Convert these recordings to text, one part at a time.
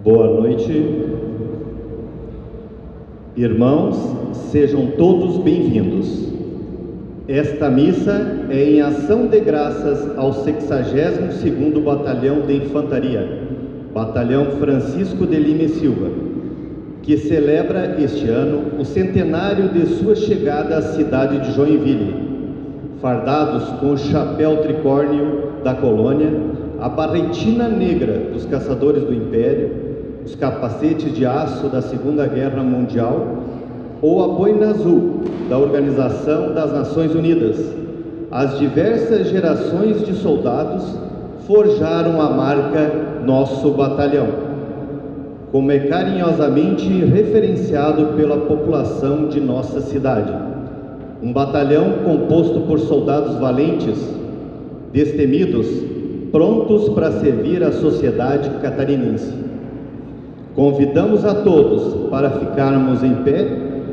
Boa noite. Irmãos, sejam todos bem-vindos. Esta missa é em ação de graças ao 62º Batalhão de Infantaria, Batalhão Francisco de Lima e Silva, que celebra este ano o centenário de sua chegada à cidade de Joinville, fardados com o chapéu tricórnio da colônia, a barretina negra dos caçadores do Império, os capacetes de aço da Segunda Guerra Mundial ou a boina azul da Organização das Nações Unidas. As diversas gerações de soldados forjaram a marca Nosso Batalhão, como é carinhosamente referenciado pela população de nossa cidade. Um batalhão composto por soldados valentes, destemidos, prontos para servir a sociedade catarinense. Convidamos a todos para ficarmos em pé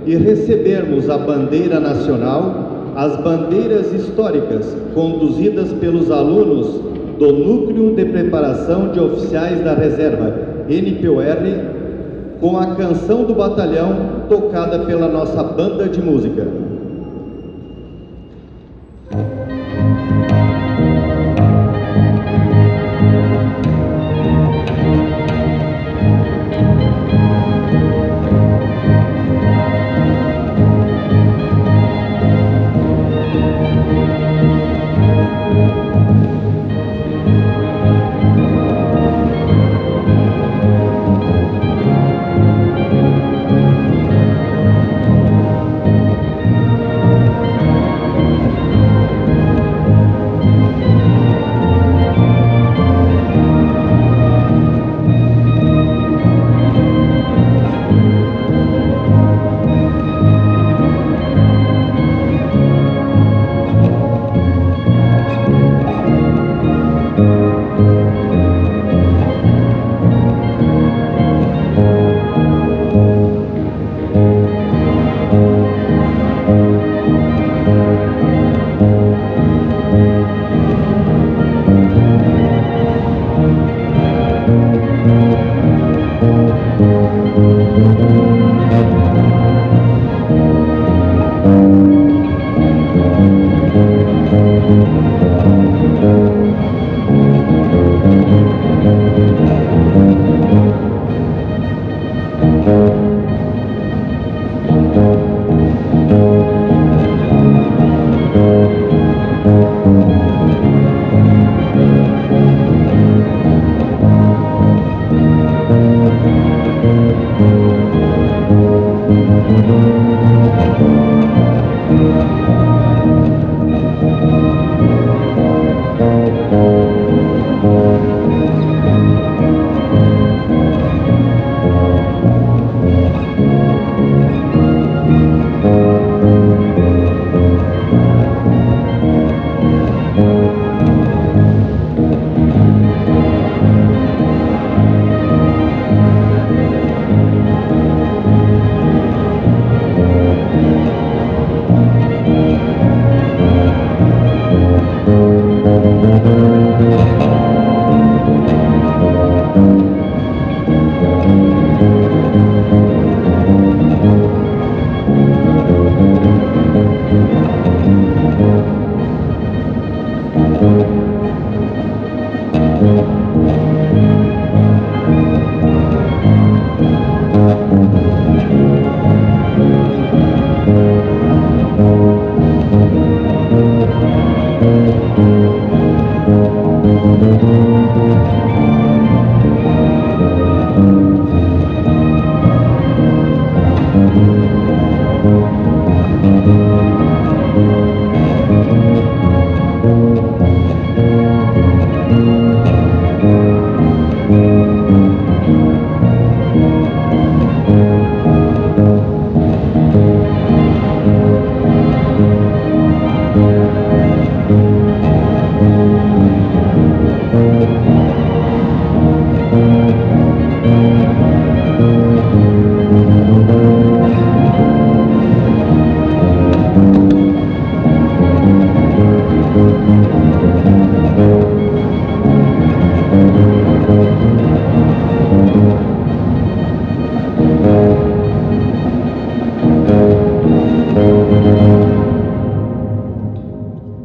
e recebermos a bandeira nacional, as bandeiras históricas conduzidas pelos alunos do Núcleo de Preparação de Oficiais da Reserva, NPOR, com a canção do batalhão tocada pela nossa banda de música.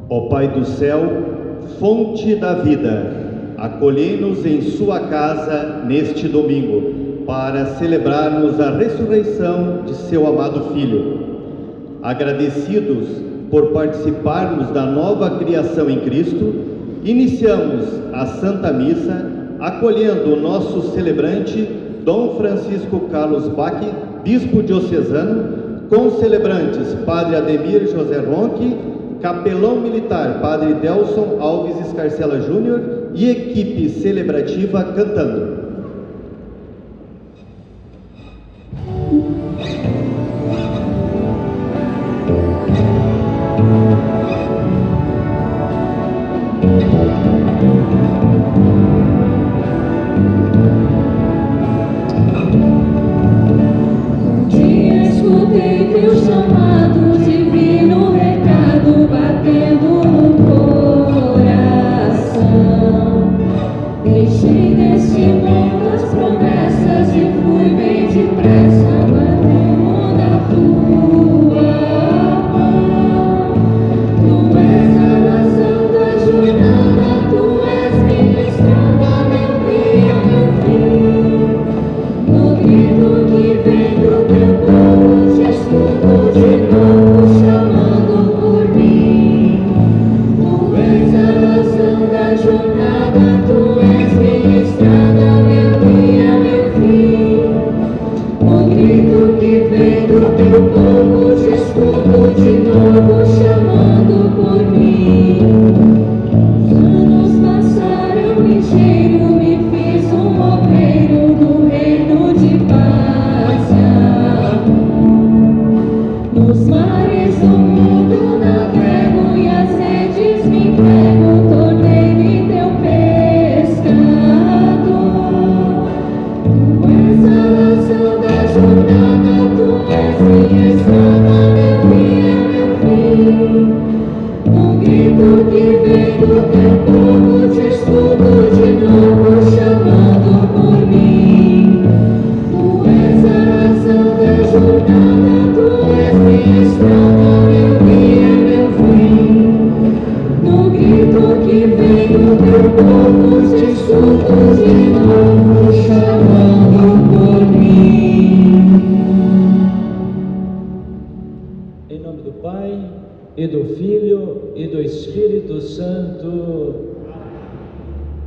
Ó Pai do céu, fonte da vida, acolhei-nos em sua casa neste domingo, para celebrarmos a ressurreição de seu amado Filho. Agradecidos por participarmos da nova criação em Cristo, iniciamos a Santa Missa acolhendo o nosso celebrante, Dom Francisco Carlos Bach, Bispo diocesano, com celebrantes Padre Ademir José Ronque, Capelão Militar Padre Delson Alves Escarcela Júnior e equipe celebrativa cantando.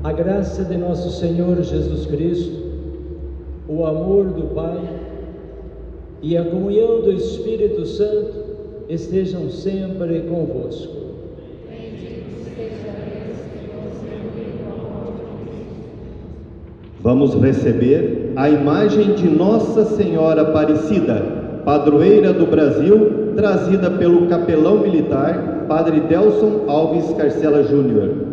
A graça de nosso Senhor Jesus Cristo, o amor do Pai e a comunhão do Espírito Santo estejam sempre convosco. Vamos receber a imagem de Nossa Senhora Aparecida, padroeira do Brasil, trazida pelo capelão militar, Padre Delson Alves Carcela Júnior.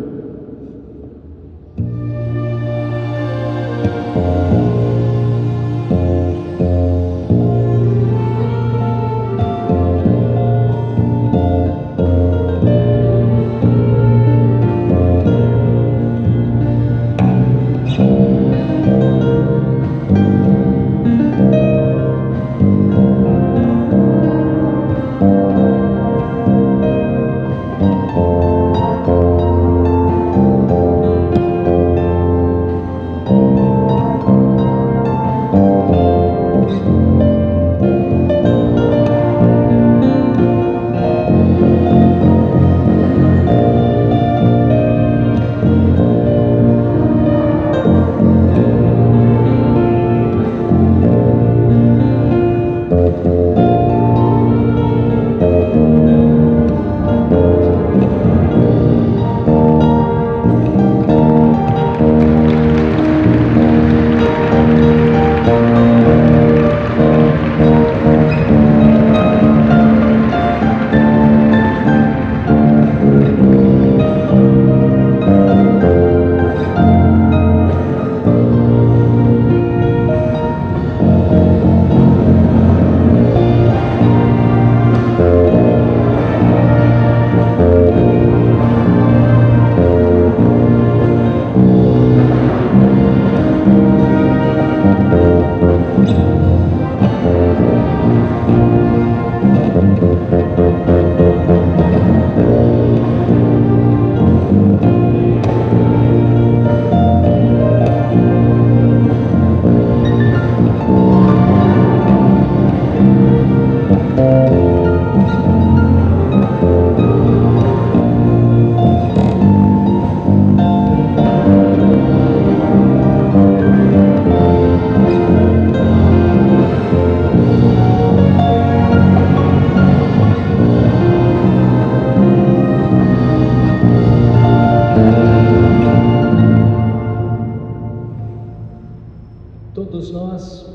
Todos nós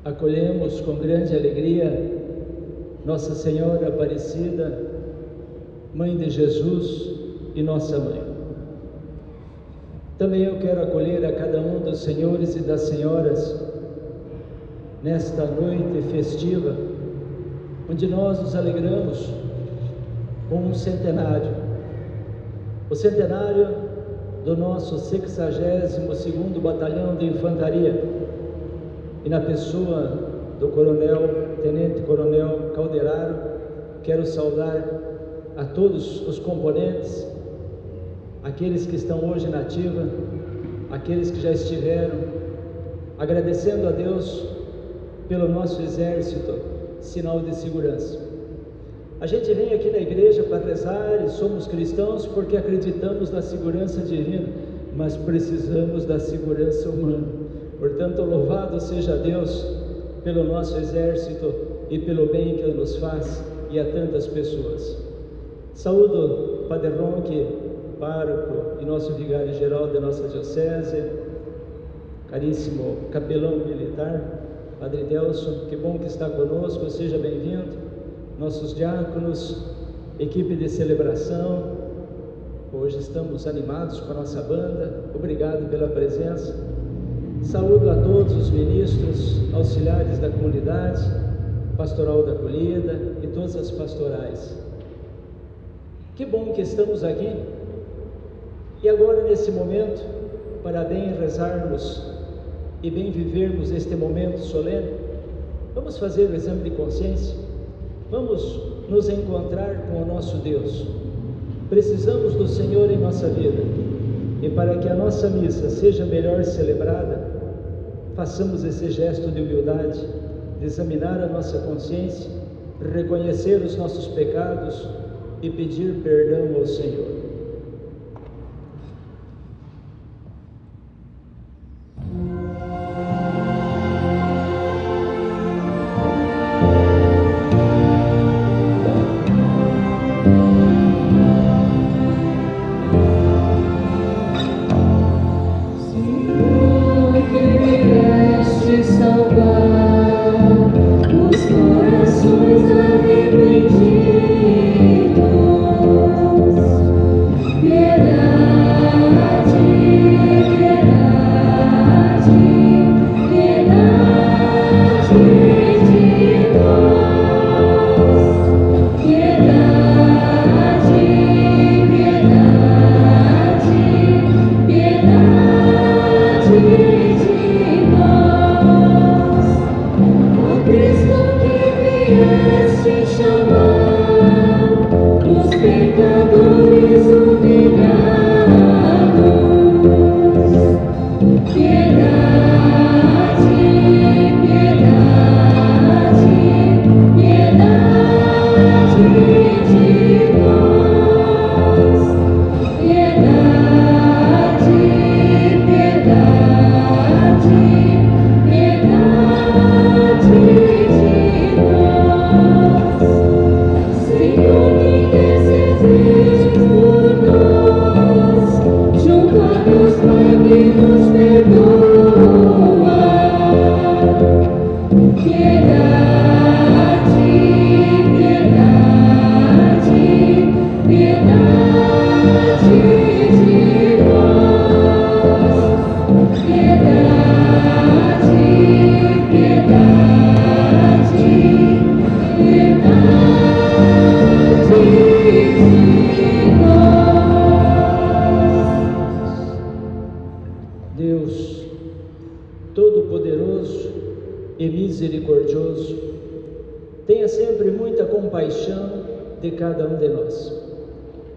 acolhemos com grande alegria Nossa Senhora Aparecida, Mãe de Jesus e nossa Mãe. Também eu quero acolher a cada um dos senhores e das senhoras nesta noite festiva, onde nós nos alegramos com um centenário, o centenário do nosso 62º Batalhão de Infantaria, e na pessoa do Tenente Coronel Calderaro, quero saudar a todos os componentes, aqueles que estão hoje na ativa, aqueles que já estiveram, agradecendo a Deus pelo nosso exército, sinal de segurança. A gente vem aqui na igreja para rezar e somos cristãos porque acreditamos na segurança divina, mas precisamos da segurança humana. Portanto, louvado seja Deus pelo nosso exército e pelo bem que Ele nos faz e a tantas pessoas. Saúdo Padre Ronque, pároco e nosso vigário-geral da nossa diocese, caríssimo capelão militar, Padre Delson, que bom que está conosco, seja bem-vindo. Nossos diáconos, equipe de celebração, hoje estamos animados com a nossa banda, obrigado pela presença. Saúdo a todos os ministros, auxiliares da comunidade, pastoral da acolhida e todas as pastorais. Que bom que estamos aqui. E agora, nesse momento, para bem rezarmos e bem vivermos este momento solene, vamos fazer o exame de consciência, vamos nos encontrar com o nosso Deus. Precisamos do Senhor em nossa vida, e para que a nossa missa seja melhor celebrada, façamos esse gesto de humildade, de examinar a nossa consciência, reconhecer os nossos pecados e pedir perdão ao Senhor.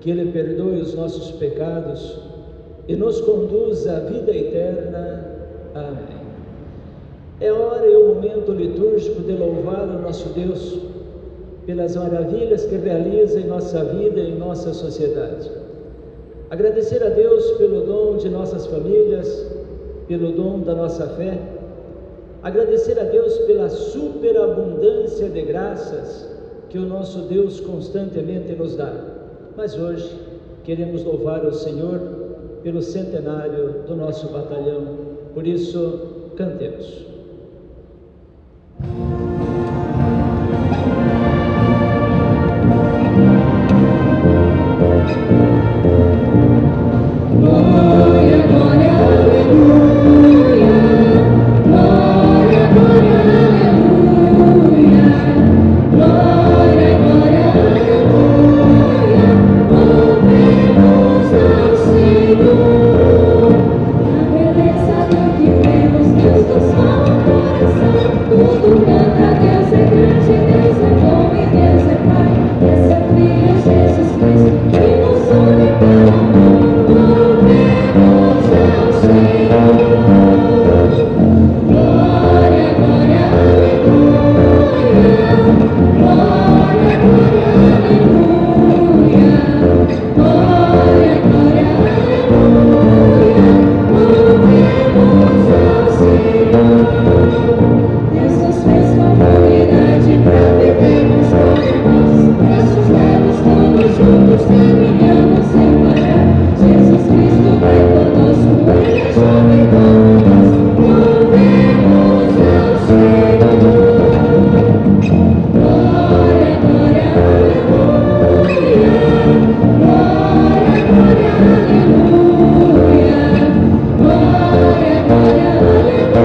Que Ele perdoe os nossos pecados e nos conduz à vida eterna. Amém. É a hora e o momento litúrgico de louvar o nosso Deus pelas maravilhas que realiza em nossa vida e em nossa sociedade. Agradecer a Deus pelo dom de nossas famílias, pelo dom da nossa fé. Agradecer a Deus pela superabundância de graças que o nosso Deus constantemente nos dá. Mas hoje queremos louvar o Senhor pelo centenário do nosso batalhão. Por isso, cantemos. Glória, glória, aleluia. Glória, glória, aleluia. Glória, glória, aleluia. Louvemos ao Senhor. A beleza do que vemos, Deus nos fala o coração. Tudo canta, Deus é grande, Deus é bom e Deus é Pai. Essa filha Jesus Cristo que nos une pelo amor. Louvemos ao Senhor. Glória, glória, aleluia. Glória, glória, aleluia. Glória, glória, aleluia. Louvemos ao Senhor. Deus nos fez comunidade pra vivermos como irmãos. Nossos lares todos juntos caminhamos sem parar. Jesus Cristo vai conosco, Ele é jovem como nós. Louvemos ao Senhor. Glória, glória, aleluia. Glória, glória, aleluia. Glória, glória, aleluia.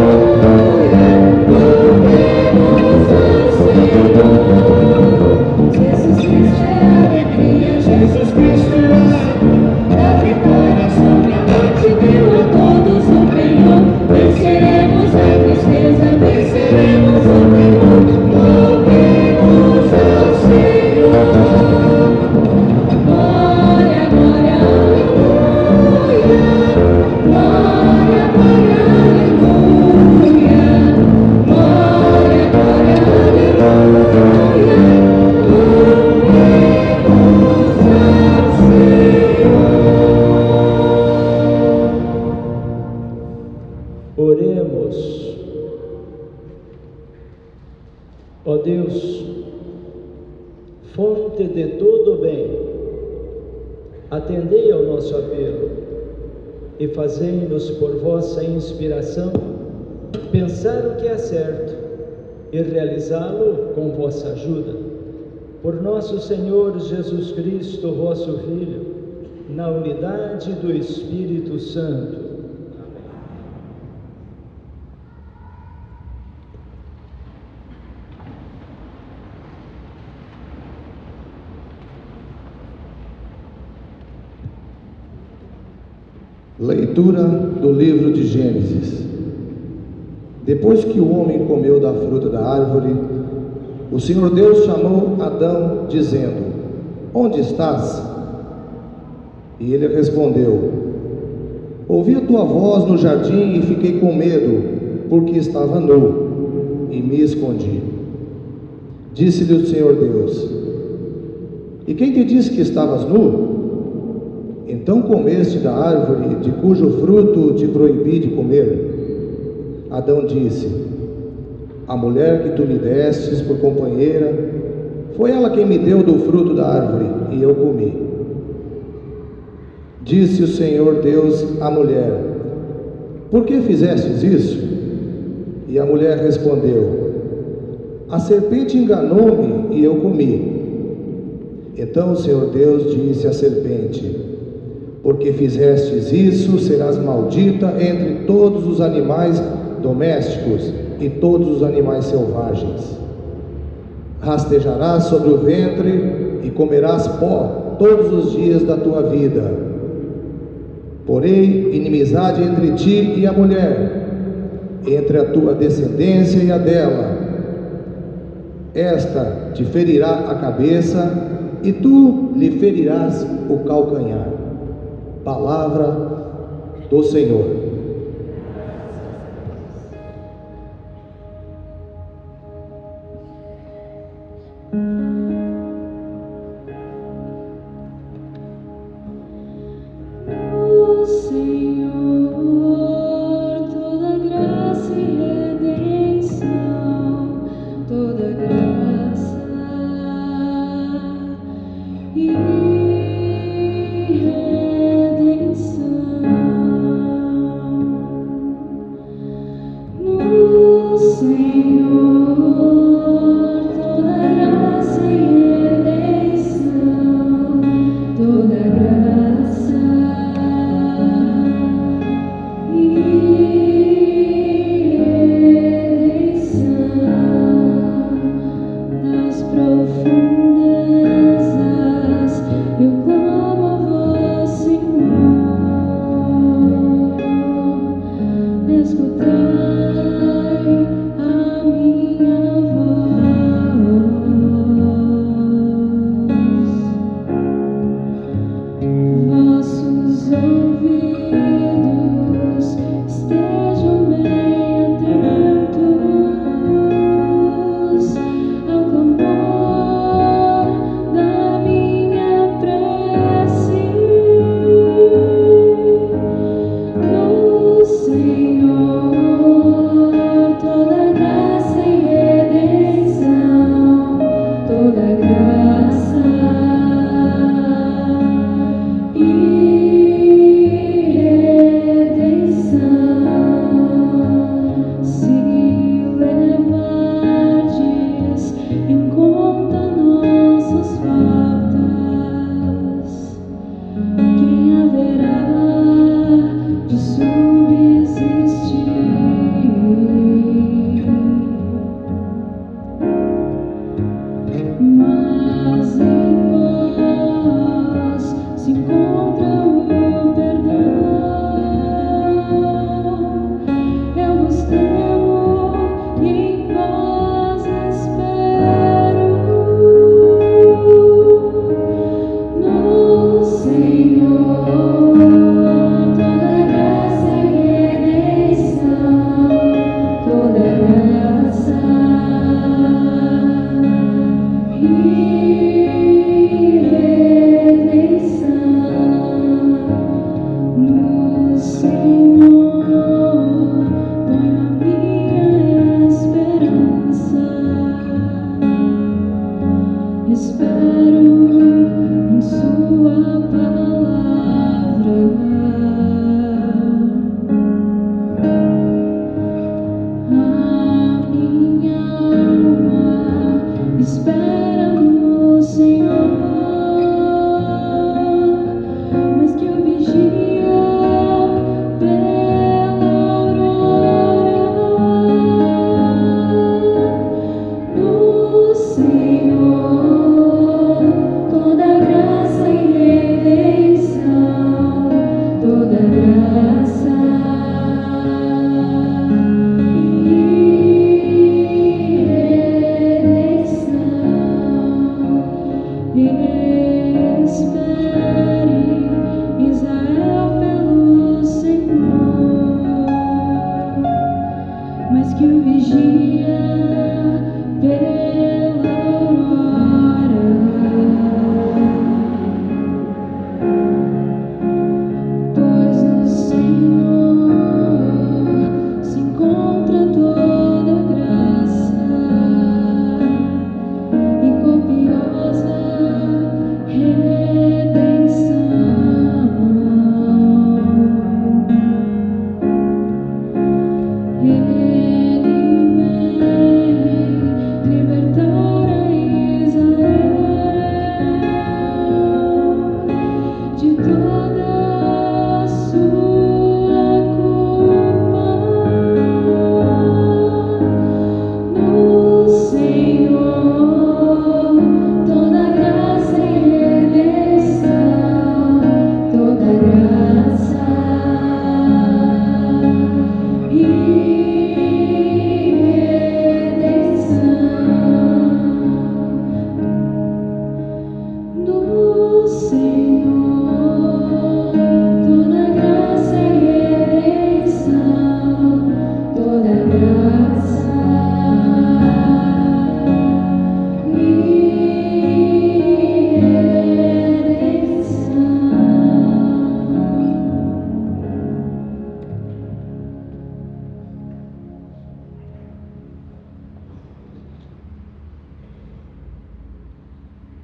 Louvemos ao Senhor. Jesus Cristo é alegria, Jesus Cristo é amor. A vitória sobre a morte deu a todos o Senhor. Venceremos a tristeza, venceremos o temor. Louvemos ao Senhor. Glória, glória, aleluia. Glória, glória, aleluia. Glória, glória, aleluia. Louvemos ao Senhor. Oremos. Ó Deus, fonte de todo o bem, atendei ao nosso apelo e fazei-nos por vossa inspiração pensar o que é certo e realizá-lo com vossa ajuda. Por nosso Senhor Jesus Cristo, vosso Filho, na unidade do Espírito Santo. Leitura do livro de Gênesis. Depois que o homem comeu da fruta da árvore, o Senhor Deus chamou Adão, dizendo: Onde estás? E ele respondeu: Ouvi a tua voz no jardim e fiquei com medo, porque estava nu, e me escondi. Disse-lhe o Senhor Deus: E quem te disse que estavas nu? Então comeste da árvore de cujo fruto te proibi de comer? Adão disse: A mulher que tu me destes por companheira, foi ela quem me deu do fruto da árvore, e eu comi. Disse o Senhor Deus à mulher: Por que fizestes isso? E a mulher respondeu: A serpente enganou-me e eu comi. Então o Senhor Deus disse à serpente: Porque fizestes isso, serás maldita entre todos os animais domésticos e todos os animais selvagens. Rastejarás sobre o ventre e comerás pó todos os dias da tua vida. Porém, inimizade entre ti e a mulher, entre a tua descendência e a dela. Esta te ferirá a cabeça e tu lhe ferirás o calcanhar. Palavra do Senhor. O Senhor, toda graça e redenção, toda graça e redenção.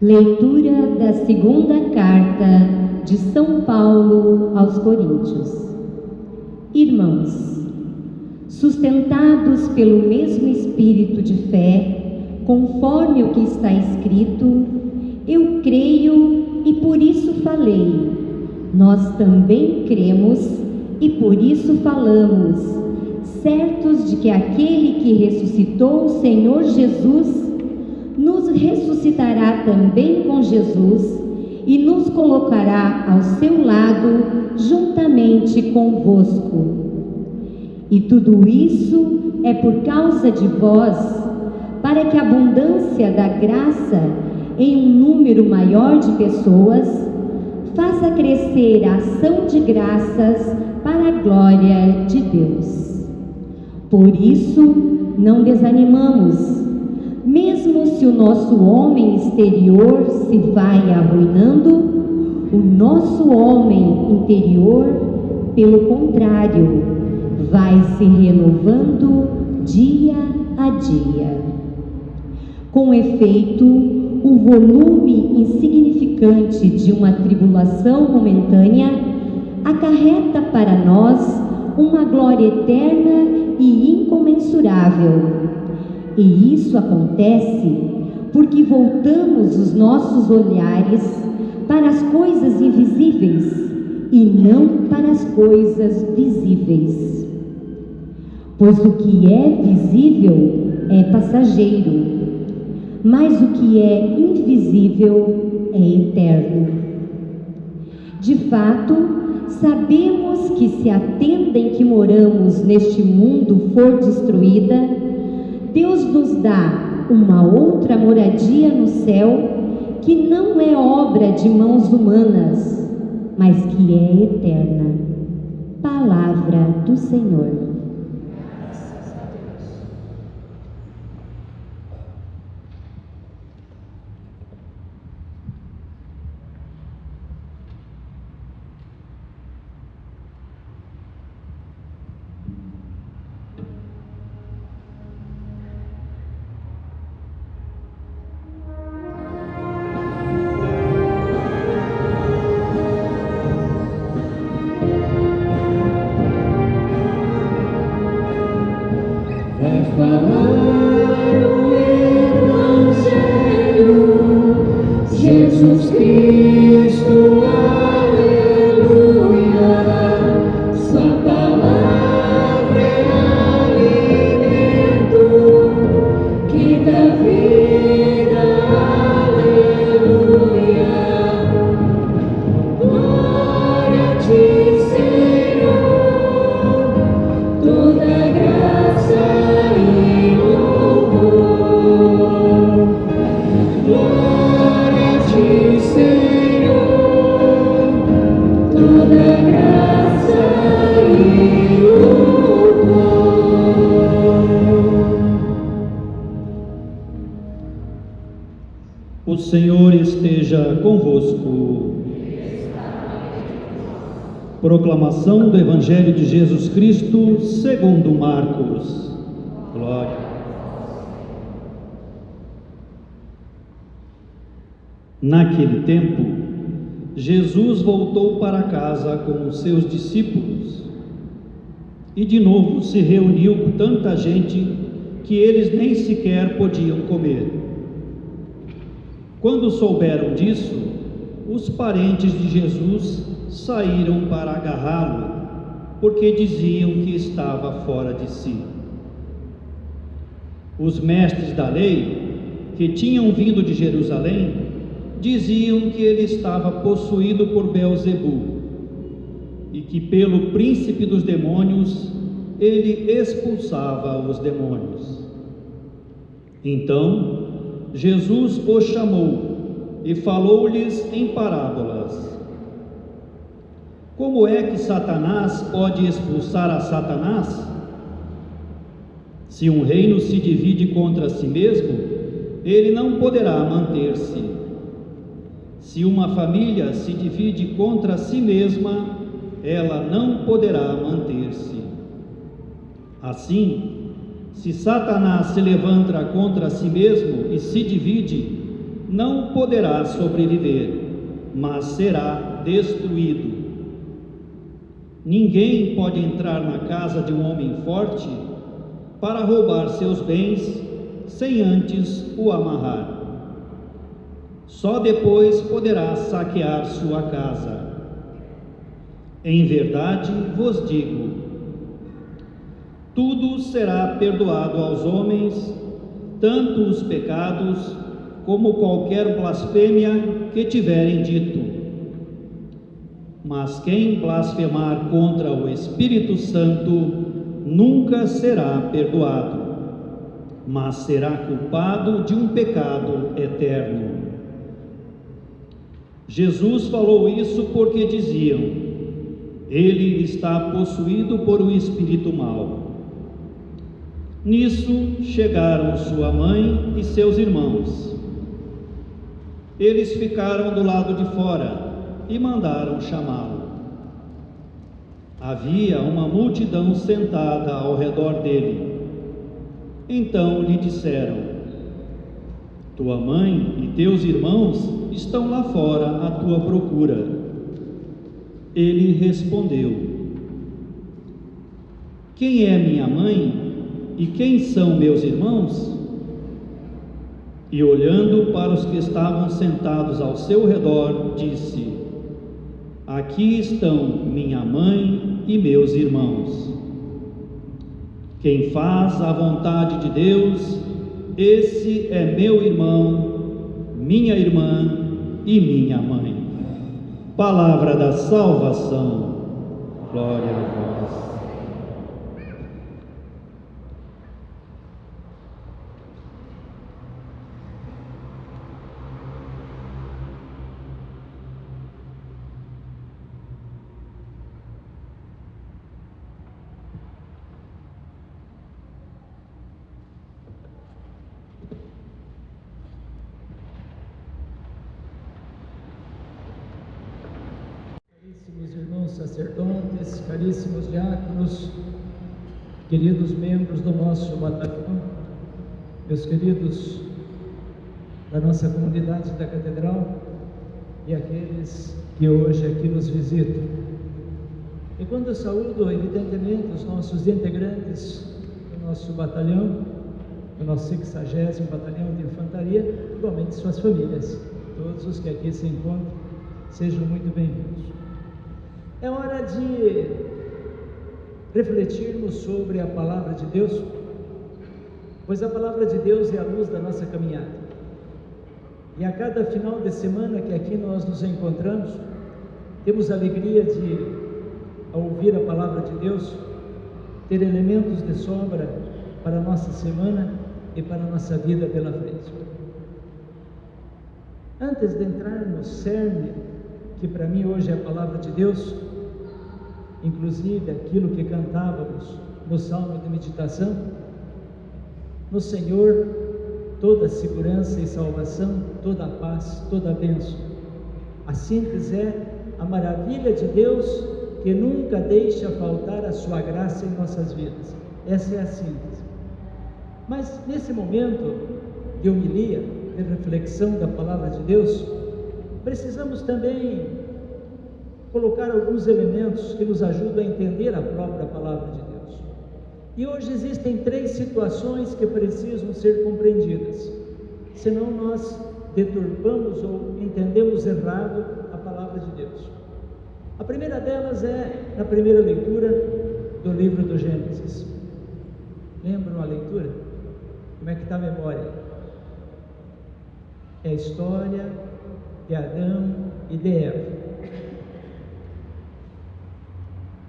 Leitura da segunda carta de São Paulo aos Coríntios. Irmãos, sustentados pelo mesmo espírito de fé, conforme o que está escrito, eu creio e por isso falei. Nós também cremos e por isso falamos, certos de que aquele que ressuscitou o Senhor Jesus nos ressuscitará também com Jesus e nos colocará ao seu lado juntamente convosco. E tudo isso é por causa de vós, para que a abundância da graça em um número maior de pessoas faça crescer a ação de graças para a glória de Deus. Por isso, não desanimamos, mesmo se o nosso homem exterior se vai arruinando, o nosso homem interior, pelo contrário, vai se renovando dia a dia. Com efeito, o volume insignificante de uma tribulação momentânea acarreta para nós uma glória eterna e incomensurável. E isso acontece porque voltamos os nossos olhares para as coisas invisíveis e não para as coisas visíveis. Pois o que é visível é passageiro, mas o que é invisível é eterno. De fato, sabemos que se a tenda em que moramos neste mundo for destruída, Deus nos dá uma outra moradia no céu, que não é obra de mãos humanas, mas que é eterna. Palavra do Senhor. Jesus Cristo, aleluia, sua palavra é alimento que dá vida, aleluia, glória a ti, Senhor, toda graça e louvor, glória a ti, Senhor, toda graça e louvor. O Senhor esteja convosco. Proclamação do Evangelho de Jesus Cristo segundo Marcos. Glória. Naquele tempo, Jesus voltou para casa com os seus discípulos e de novo se reuniu com tanta gente que eles nem sequer podiam comer. Quando souberam disso, os parentes de Jesus saíram para agarrá-lo, porque diziam que estava fora de si. Os mestres da lei, que tinham vindo de Jerusalém, diziam que ele estava possuído por Beelzebu e que pelo príncipe dos demônios ele expulsava os demônios. Então Jesus os chamou e falou-lhes em parábolas. Como é que Satanás pode expulsar a Satanás? Se um reino se divide contra si mesmo, ele não poderá manter-se. Se uma família se divide contra si mesma, ela não poderá manter-se. Assim, se Satanás se levanta contra si mesmo e se divide, não poderá sobreviver, mas será destruído. Ninguém pode entrar na casa de um homem forte para roubar seus bens sem antes o amarrar. Só depois poderá saquear sua casa. Em verdade vos digo, tudo será perdoado aos homens, tanto os pecados como qualquer blasfêmia que tiverem dito. Mas quem blasfemar contra o Espírito Santo nunca será perdoado, mas será culpado de um pecado eterno. Jesus falou isso porque diziam: ele está possuído por um espírito mau. Nisso chegaram sua mãe e seus irmãos. Eles ficaram do lado de fora e mandaram chamá-lo. Havia uma multidão sentada ao redor dele. Então lhe disseram: tua mãe e teus irmãos estão lá fora à tua procura. Ele respondeu: quem é minha mãe e quem são meus irmãos? E olhando para os que estavam sentados ao seu redor, disse: aqui estão minha mãe e meus irmãos. Quem faz a vontade de Deus, esse é meu irmão, minha irmã e minha mãe. Palavra da salvação. Glória a vós. Sacerdotes, caríssimos diáconos, queridos membros do nosso batalhão, meus queridos da nossa comunidade da Catedral e aqueles que hoje aqui nos visitam. E quando eu saúdo, evidentemente, os nossos integrantes do nosso batalhão, do nosso 60º Batalhão de Infantaria, igualmente suas famílias, todos os que aqui se encontram, sejam muito bem-vindos. É hora de refletirmos sobre a Palavra de Deus, pois a Palavra de Deus é a luz da nossa caminhada. E a cada final de semana que aqui nós nos encontramos, temos a alegria de, ao ouvir a Palavra de Deus, ter elementos de sobra para a nossa semana e para a nossa vida pela frente. Antes de entrar no cerne, que para mim hoje é a Palavra de Deus, inclusive aquilo que cantávamos no Salmo de Meditação, no Senhor toda segurança e salvação, toda a paz, toda a bênção. A síntese é a maravilha de Deus que nunca deixa faltar a sua graça em nossas vidas. Essa é a síntese. Mas nesse momento de homilia, de reflexão da Palavra de Deus, precisamos também colocar alguns elementos que nos ajudam a entender a própria Palavra de Deus. E hoje existem 3 situações que precisam ser compreendidas, senão nós deturpamos ou entendemos errado a Palavra de Deus. A primeira delas é na primeira leitura do livro do Gênesis. Lembram a leitura? Como é que está a memória? É a história de Adão e de Eva.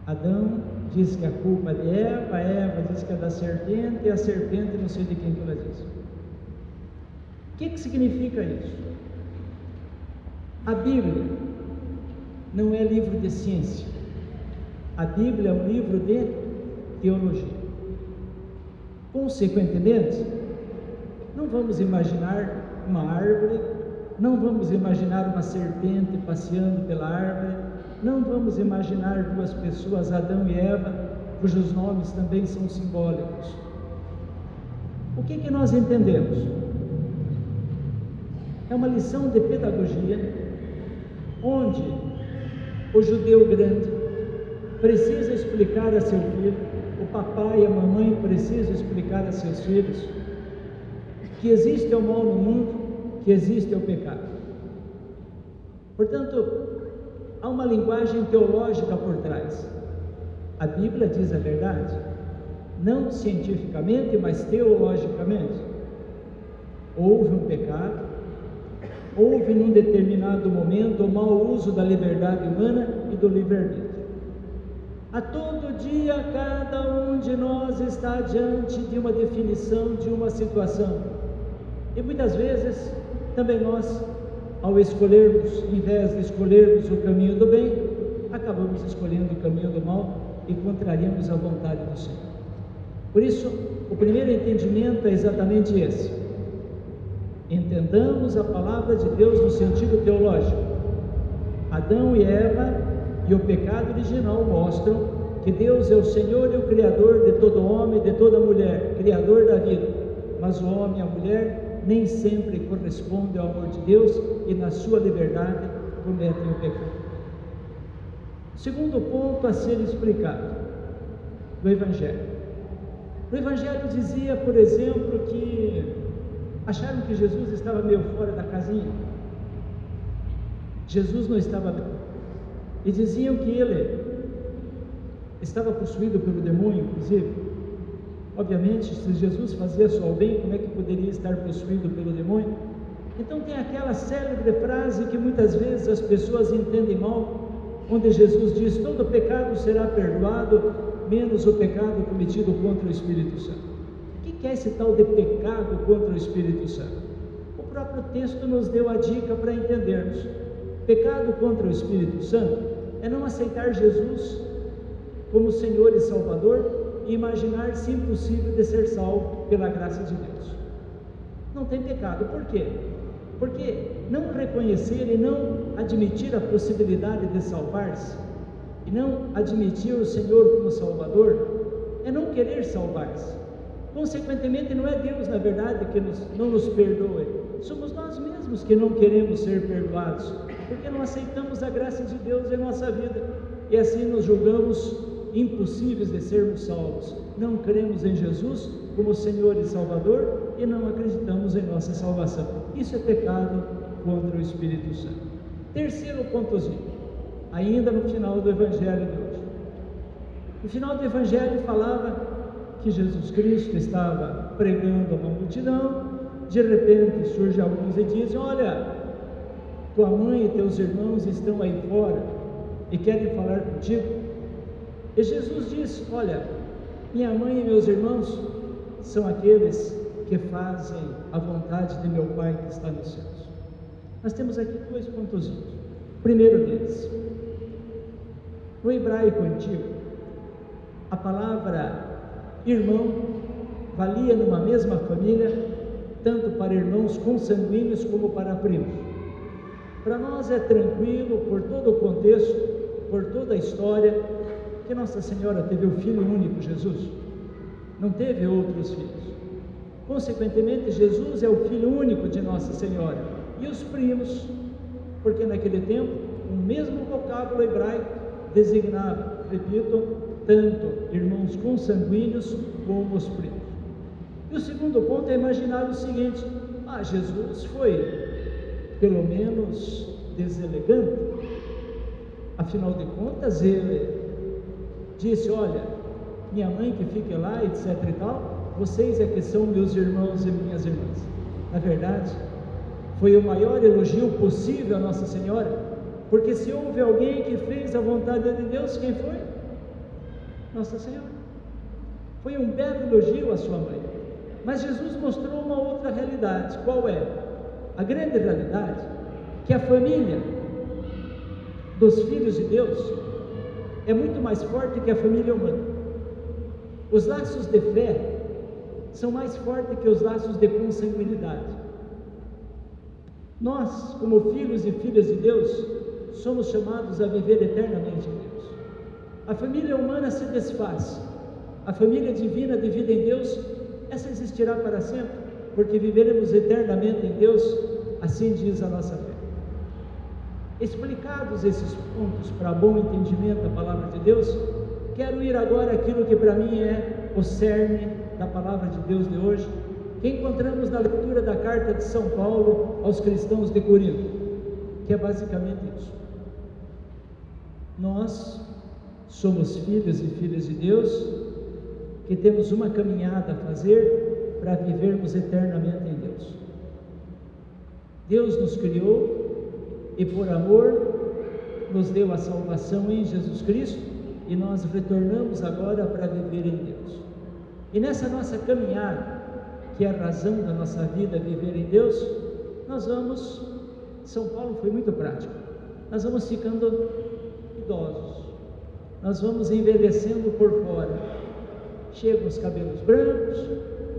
Adão diz que a culpa é de Eva, Eva diz que é da serpente, e a serpente não sei de quem que ela diz. O que significa isso? A Bíblia não é livro de ciência. A Bíblia é um livro de teologia. Consequentemente, não vamos imaginar uma árvore, não vamos imaginar uma serpente passeando pela árvore, não vamos imaginar 2 pessoas, Adão e Eva, cujos nomes também são simbólicos. O que nós entendemos? É uma lição de pedagogia, onde o judeu grande precisa explicar a seu filho, o papai e a mamãe precisam explicar a seus filhos que existe o mal no mundo, que existe o pecado. Portanto, há uma linguagem teológica por trás. A Bíblia diz a verdade, não cientificamente, mas teologicamente. Houve um pecado, houve num determinado momento o mau uso da liberdade humana e do livre-arbítrio. A todo dia, cada um de nós está diante de uma definição, de uma situação. E muitas vezes, também nós, ao escolhermos, em vez de escolhermos o caminho do bem, acabamos escolhendo o caminho do mal e contrariamos a vontade do Senhor. Por isso, o primeiro entendimento é exatamente esse. Entendamos a palavra de Deus no sentido teológico. Adão e Eva e o pecado original mostram que Deus é o Senhor e o Criador de todo homem, de toda mulher, Criador da vida. Mas o homem e a mulher nem sempre correspondem ao amor de Deus e na sua liberdade cometem o pecado. Segundo ponto a ser explicado do Evangelho. O Evangelho dizia, por exemplo, que acharam que Jesus estava meio fora da casinha. Jesus não estava bem. E diziam que ele estava possuído pelo demônio, inclusive. Obviamente, se Jesus fazia só o bem, como é que poderia estar possuído pelo demônio? Então tem aquela célebre frase que muitas vezes as pessoas entendem mal, onde Jesus diz: todo pecado será perdoado, menos o pecado cometido contra o Espírito Santo. O que é esse tal de pecado contra o Espírito Santo? O próprio texto nos deu a dica para entendermos. Pecado contra o Espírito Santo é não aceitar Jesus como Senhor e Salvador e imaginar-se impossível de ser salvo pela graça de Deus. Não tem pecado. Por quê? Porque não reconhecer e não admitir a possibilidade de salvar-se, e não admitir o Senhor como Salvador, é não querer salvar-se. Consequentemente, não é Deus, na verdade, que não nos perdoe, somos nós mesmos que não queremos ser perdoados, porque não aceitamos a graça de Deus em nossa vida, e assim nos julgamos impossíveis de sermos salvos. Não cremos em Jesus como Senhor e Salvador e não acreditamos em nossa salvação. Isso é pecado contra o Espírito Santo. Terceiro pontozinho, ainda no final do Evangelho de hoje. No final do Evangelho falava que Jesus Cristo estava pregando a uma multidão. De repente surge alguns e dizem: olha, tua mãe e teus irmãos estão aí fora e querem falar contigo. E Jesus diz: olha, minha mãe e meus irmãos são aqueles que fazem a vontade de meu Pai que está nos céus. Nós temos aqui dois pontozinhos. O primeiro deles, no hebraico antigo, a palavra irmão valia numa mesma família, tanto para irmãos consanguíneos como para primos. Para nós é tranquilo, por todo o contexto, por toda a história, que Nossa Senhora teve o Filho único, Jesus, não teve outros filhos. Consequentemente, Jesus é o Filho único de Nossa Senhora. E os primos, porque naquele tempo o mesmo vocábulo hebraico designava, repito, tanto irmãos consanguíneos como os primos. E o segundo ponto é imaginar o seguinte: Jesus foi pelo menos deselegante. Afinal de contas, ele disse: olha, minha mãe que fique lá, etc e tal, vocês é que são meus irmãos e minhas irmãs. Na verdade, foi o maior elogio possível a Nossa Senhora, porque se houve alguém que fez a vontade de Deus, quem foi? Nossa Senhora. Foi um belo elogio à sua mãe. Mas Jesus mostrou uma outra realidade. Qual é? A grande realidade, que a família dos filhos de Deus é muito mais forte que a família humana. Os laços de fé são mais fortes que os laços de consanguinidade. Nós, como filhos e filhas de Deus, somos chamados a viver eternamente em Deus. A família humana se desfaz, a família divina de vida em Deus, essa existirá para sempre, porque viveremos eternamente em Deus, assim diz a nossa fé. Explicados esses pontos para bom entendimento da palavra de Deus, quero ir agora àquilo que para mim é o cerne da palavra de Deus de hoje, que encontramos na leitura da carta de São Paulo aos cristãos de Corinto, que é basicamente isso. Nós somos filhos e filhas de Deus, que temos uma caminhada a fazer para vivermos eternamente em Deus. Deus nos criou e por amor nos deu a salvação em Jesus Cristo, e nós retornamos agora para viver em Deus. E nessa nossa caminhada, que é a razão da nossa vida, viver em Deus, nós vamos São Paulo foi muito prático. Nós vamos ficando idosos, nós vamos envelhecendo por fora. Chegam os cabelos brancos,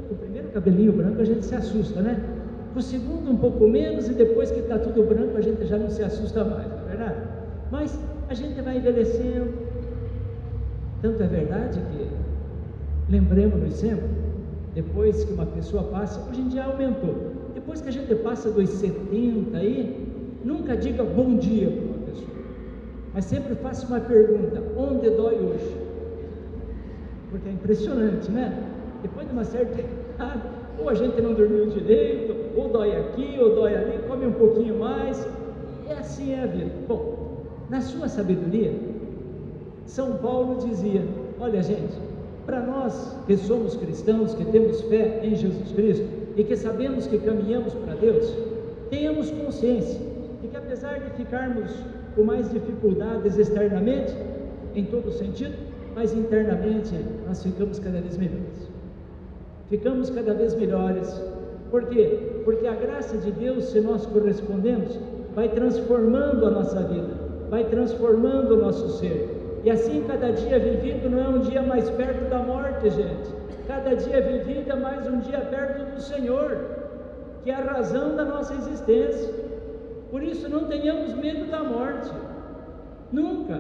o primeiro cabelinho branco a gente se assusta, né? O segundo um pouco menos, e depois que está tudo branco a gente já não se assusta mais, não é verdade? Mas a gente vai envelhecendo. Tanto é verdade que, lembremos-nos sempre, depois que uma pessoa passa, hoje em dia aumentou, depois que a gente passa dos 70 aí, nunca diga bom dia para uma pessoa, mas sempre faça uma pergunta: onde dói hoje? Porque é impressionante, né? Depois de uma certa idade, ou a gente não dormiu direito, ou dói aqui, ou dói ali, come um pouquinho mais, e assim é a vida. Bom, na sua sabedoria, São Paulo dizia: olha gente, para nós que somos cristãos, que temos fé em Jesus Cristo e que sabemos que caminhamos para Deus, tenhamos consciência de que apesar de ficarmos com mais dificuldades externamente, em todo sentido, mas internamente nós ficamos cada vez melhores. Ficamos cada vez melhores. Por quê? Porque a graça de Deus, se nós correspondemos, vai transformando a nossa vida, vai transformando o nosso ser. E assim, cada dia vivido não é um dia mais perto da morte, gente. Cada dia vivido é mais um dia perto do Senhor, que é a razão da nossa existência. Por isso, não tenhamos medo da morte, nunca.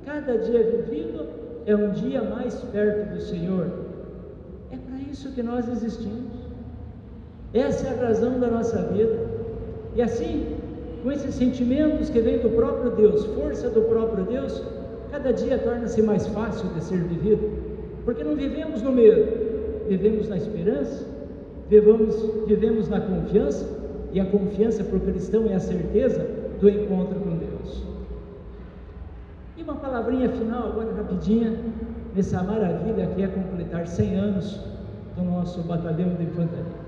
Cada dia vivido é um dia mais perto do Senhor. É para isso que nós existimos. Essa é a razão da nossa vida. E assim, com esses sentimentos que vêm do próprio Deus, força do próprio Deus, cada dia torna-se mais fácil de ser vivido, porque não vivemos no medo, vivemos na esperança, vivemos na confiança, e a confiança para o cristão é a certeza do encontro com Deus. E uma palavrinha final, agora rapidinha, nessa maravilha que é completar 100 anos do nosso batalhão de infantaria.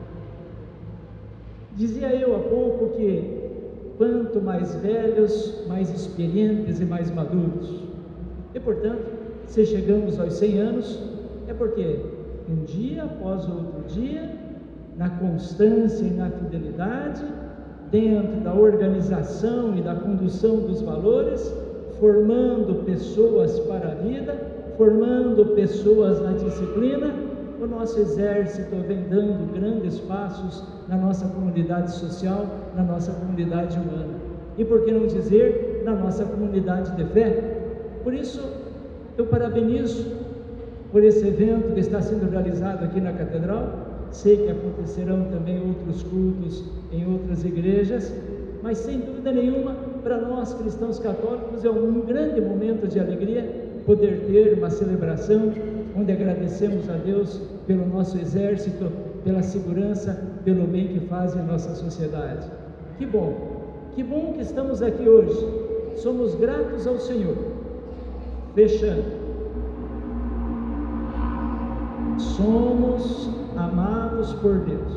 Dizia eu há pouco que quanto mais velhos, mais experientes e mais maduros. E portanto, se chegamos aos 100 anos, é porque um dia após outro dia, na constância e na fidelidade, dentro da organização e da condução dos valores, formando pessoas para a vida, formando pessoas na disciplina, o nosso exército vem dando grandes passos na nossa comunidade social, na nossa comunidade humana. E por que não dizer, na nossa comunidade de fé? Por isso, eu parabenizo por esse evento que está sendo realizado aqui na Catedral. Sei que acontecerão também outros cultos em outras igrejas, mas sem dúvida nenhuma, para nós cristãos católicos é um grande momento de alegria poder ter uma celebração onde agradecemos a Deus pelo nosso exército, pela segurança, pelo bem que faz em nossa sociedade. Que bom que estamos aqui hoje. Somos gratos ao Senhor. Fechando, somos amados por Deus.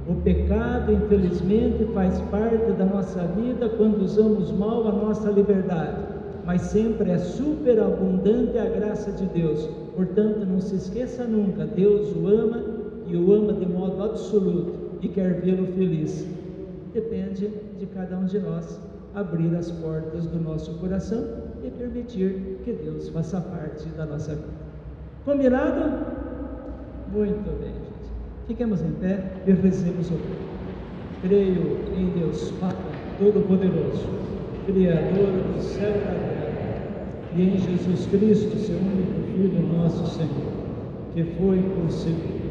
O pecado, infelizmente, faz parte da nossa vida quando usamos mal a nossa liberdade, mas sempre é superabundante a graça de Deus. Portanto, não se esqueça nunca, Deus o ama e o ama de modo absoluto e quer vê-lo feliz. Depende de cada um de nós abrir as portas do nosso coração e permitir que Deus faça parte da nossa vida. Combinado? Muito bem, gente. Fiquemos em pé e rezemos o Pai. Creio em Deus Pai Todo-Poderoso, Criador do céu e da terra, e em Jesus Cristo, seu único Filho, nosso Senhor, que foi concebido.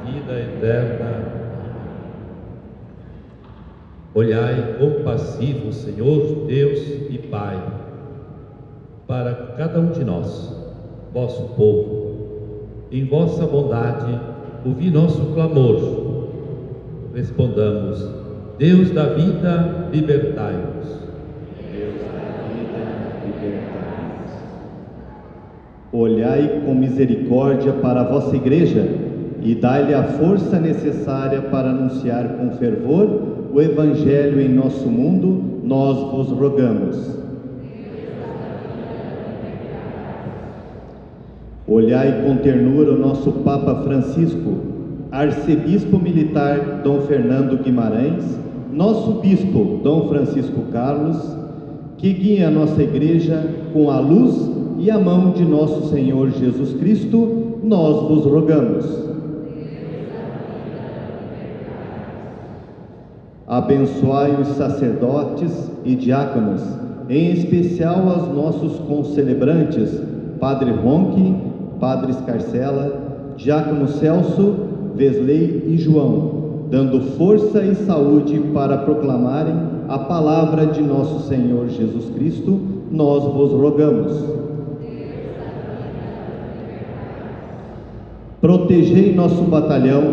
Vida eterna. Olhai compassivo, Senhor Deus e Pai, para cada um de nós, vosso povo, em vossa bondade, ouvi nosso clamor. Respondamos: Deus da vida, libertai-nos. Deus da vida, libertai-nos. Olhai com misericórdia para a vossa igreja e dai-lhe a força necessária para anunciar com fervor o Evangelho em nosso mundo, nós vos rogamos. Olhai com ternura o nosso Papa Francisco, arcebispo militar Dom Fernando Guimarães, nosso bispo Dom Francisco Carlos, que guia a nossa igreja com a luz e a mão de nosso Senhor Jesus Cristo, nós vos rogamos. Abençoai os sacerdotes e diáconos, em especial aos nossos concelebrantes, Padre Ronque, Padre Escarcela, Diácono Celso, Wesley e João, dando força e saúde para proclamarem a palavra de nosso Senhor Jesus Cristo, nós vos rogamos. Protegei nosso batalhão,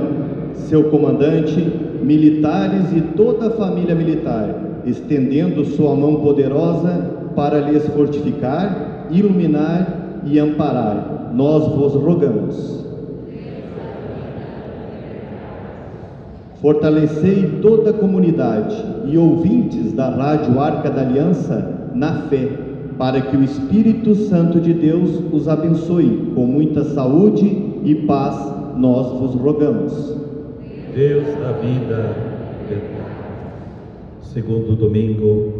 seu comandante, militares e toda a família militar, estendendo sua mão poderosa para lhes fortificar, iluminar e amparar. Nós vos rogamos. Fortalecei toda a comunidade e ouvintes da Rádio Arca da Aliança na fé, para que o Espírito Santo de Deus os abençoe com muita saúde e paz, nós vos rogamos. Deus da vida, segundo domingo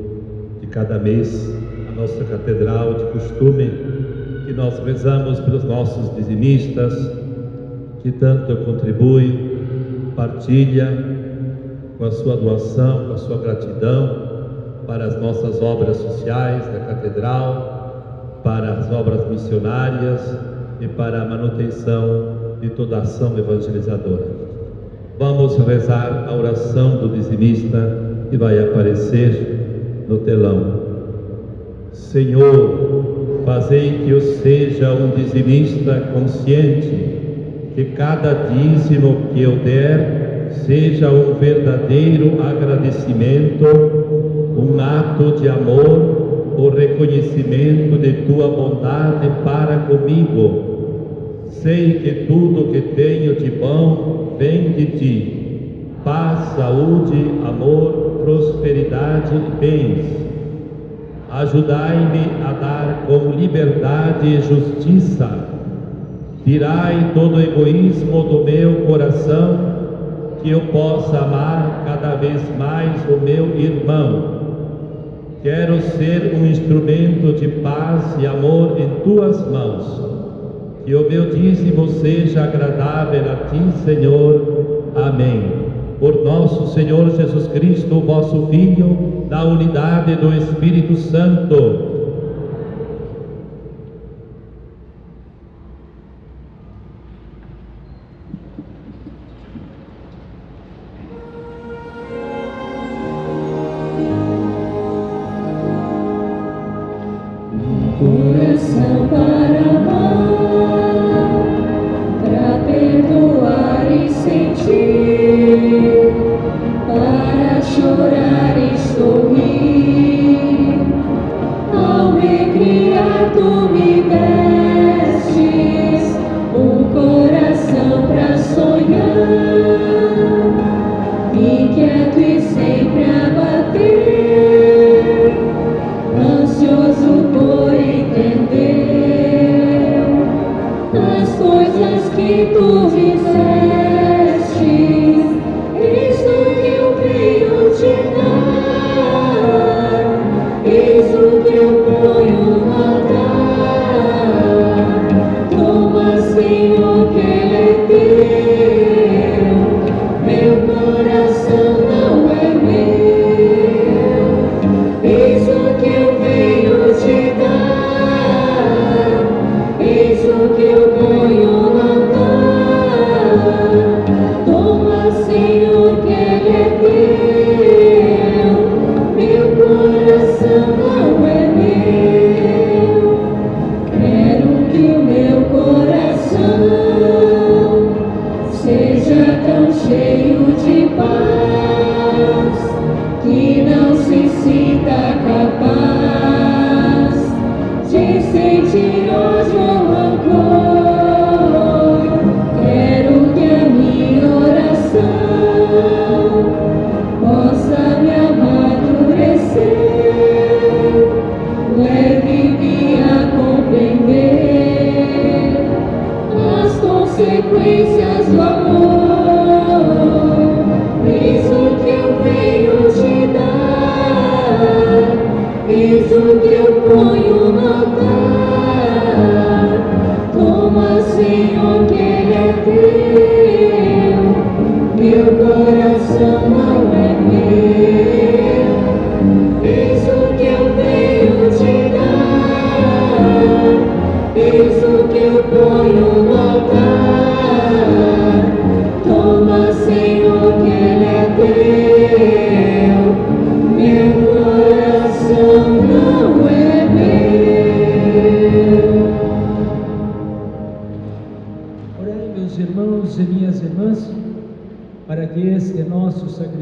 de cada mês, a nossa catedral de costume, que nós rezamos pelos nossos dizimistas, que tanto contribui, partilha com a sua doação, com a sua gratidão para as nossas obras sociais da catedral, para as obras missionárias e para a manutenção de toda a ação evangelizadora. Vamos rezar a oração do dizimista que vai aparecer no telão. Senhor, fazei que eu seja um dizimista consciente, que cada dízimo que eu der seja um verdadeiro agradecimento, um ato de amor, o reconhecimento de tua bondade para comigo. Sei que tudo que tenho de bom vem de ti, paz, saúde, amor, prosperidade e bens. Ajudai-me a dar com liberdade e justiça. Tirai todo o egoísmo do meu coração, que eu possa amar cada vez mais o meu irmão. Quero ser um instrumento de paz e amor em tuas mãos. Que o meu dízimo seja agradável a ti, Senhor. Amém. Por nosso Senhor Jesus Cristo, vosso Filho, na unidade do Espírito Santo. Coração para amar, para perdoar e sentir, para chorar e sorrir. Ao me criar tu me destes um coração para sonhar, inquieto e sempre a bater, ansioso por entender as coisas que tu fizeste. Eis o que eu venho te dar, eis o que eu ponho no altar. Toma, Senhor, que ele é teu, meu coração não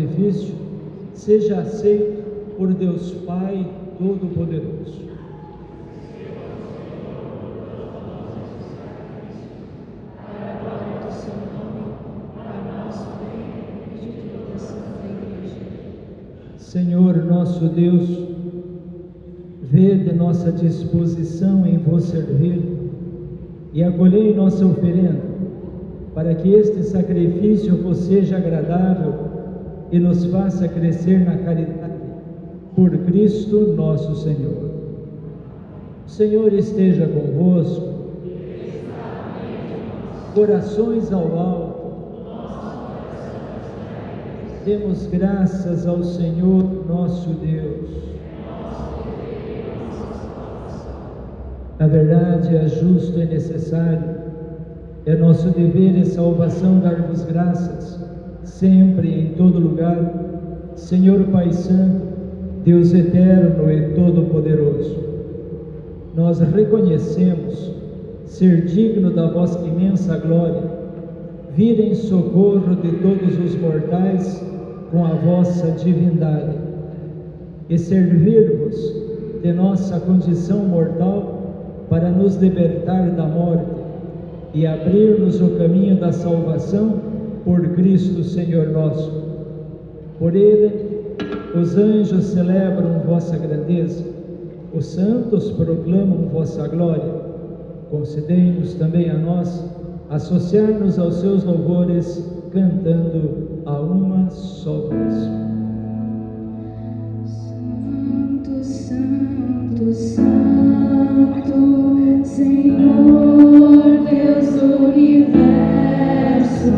sacrifício seja aceito por Deus Pai Todo-Poderoso. Senhor nosso Deus, vede nossa disposição em vos servir e acolhei nossa oferenda, para que este sacrifício vos seja agradável e nos faça crescer na caridade, por Cristo nosso Senhor. O Senhor esteja convosco, corações ao alto, demos graças ao Senhor nosso Deus. Na verdade, é justo e necessário, é nosso dever e salvação dar-vos graças, sempre e em todo lugar, Senhor Pai Santo, Deus eterno e todo-poderoso. Nós reconhecemos ser digno da vossa imensa glória, vir em socorro de todos os mortais com a vossa divindade, e servir-vos de nossa condição mortal para nos libertar da morte e abrir-nos o caminho da salvação por Cristo Senhor nosso. Por Ele, os anjos celebram vossa grandeza, os santos proclamam vossa glória. Concedei-nos também a nós associar-nos aos seus louvores, cantando a uma só voz. Santo, Santo, Santo, Senhor Deus do universo,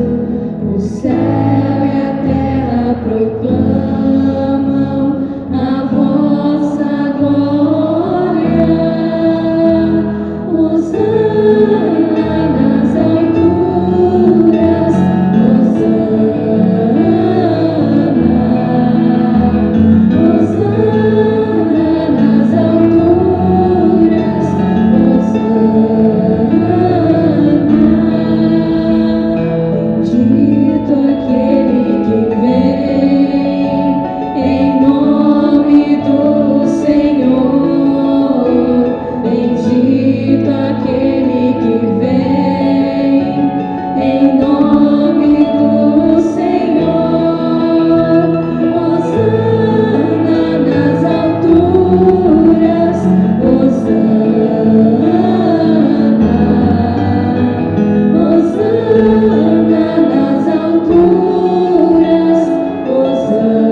o céu e a terra proclamam a vossa glória. Hosana nas alturas, Hosana nas alturas, bendito aquele que vem em nome do Senhor, bendito aquele que vem em nome do Senhor. Hosana nas alturas, Hosana, Hosana nas alturas, Hosana.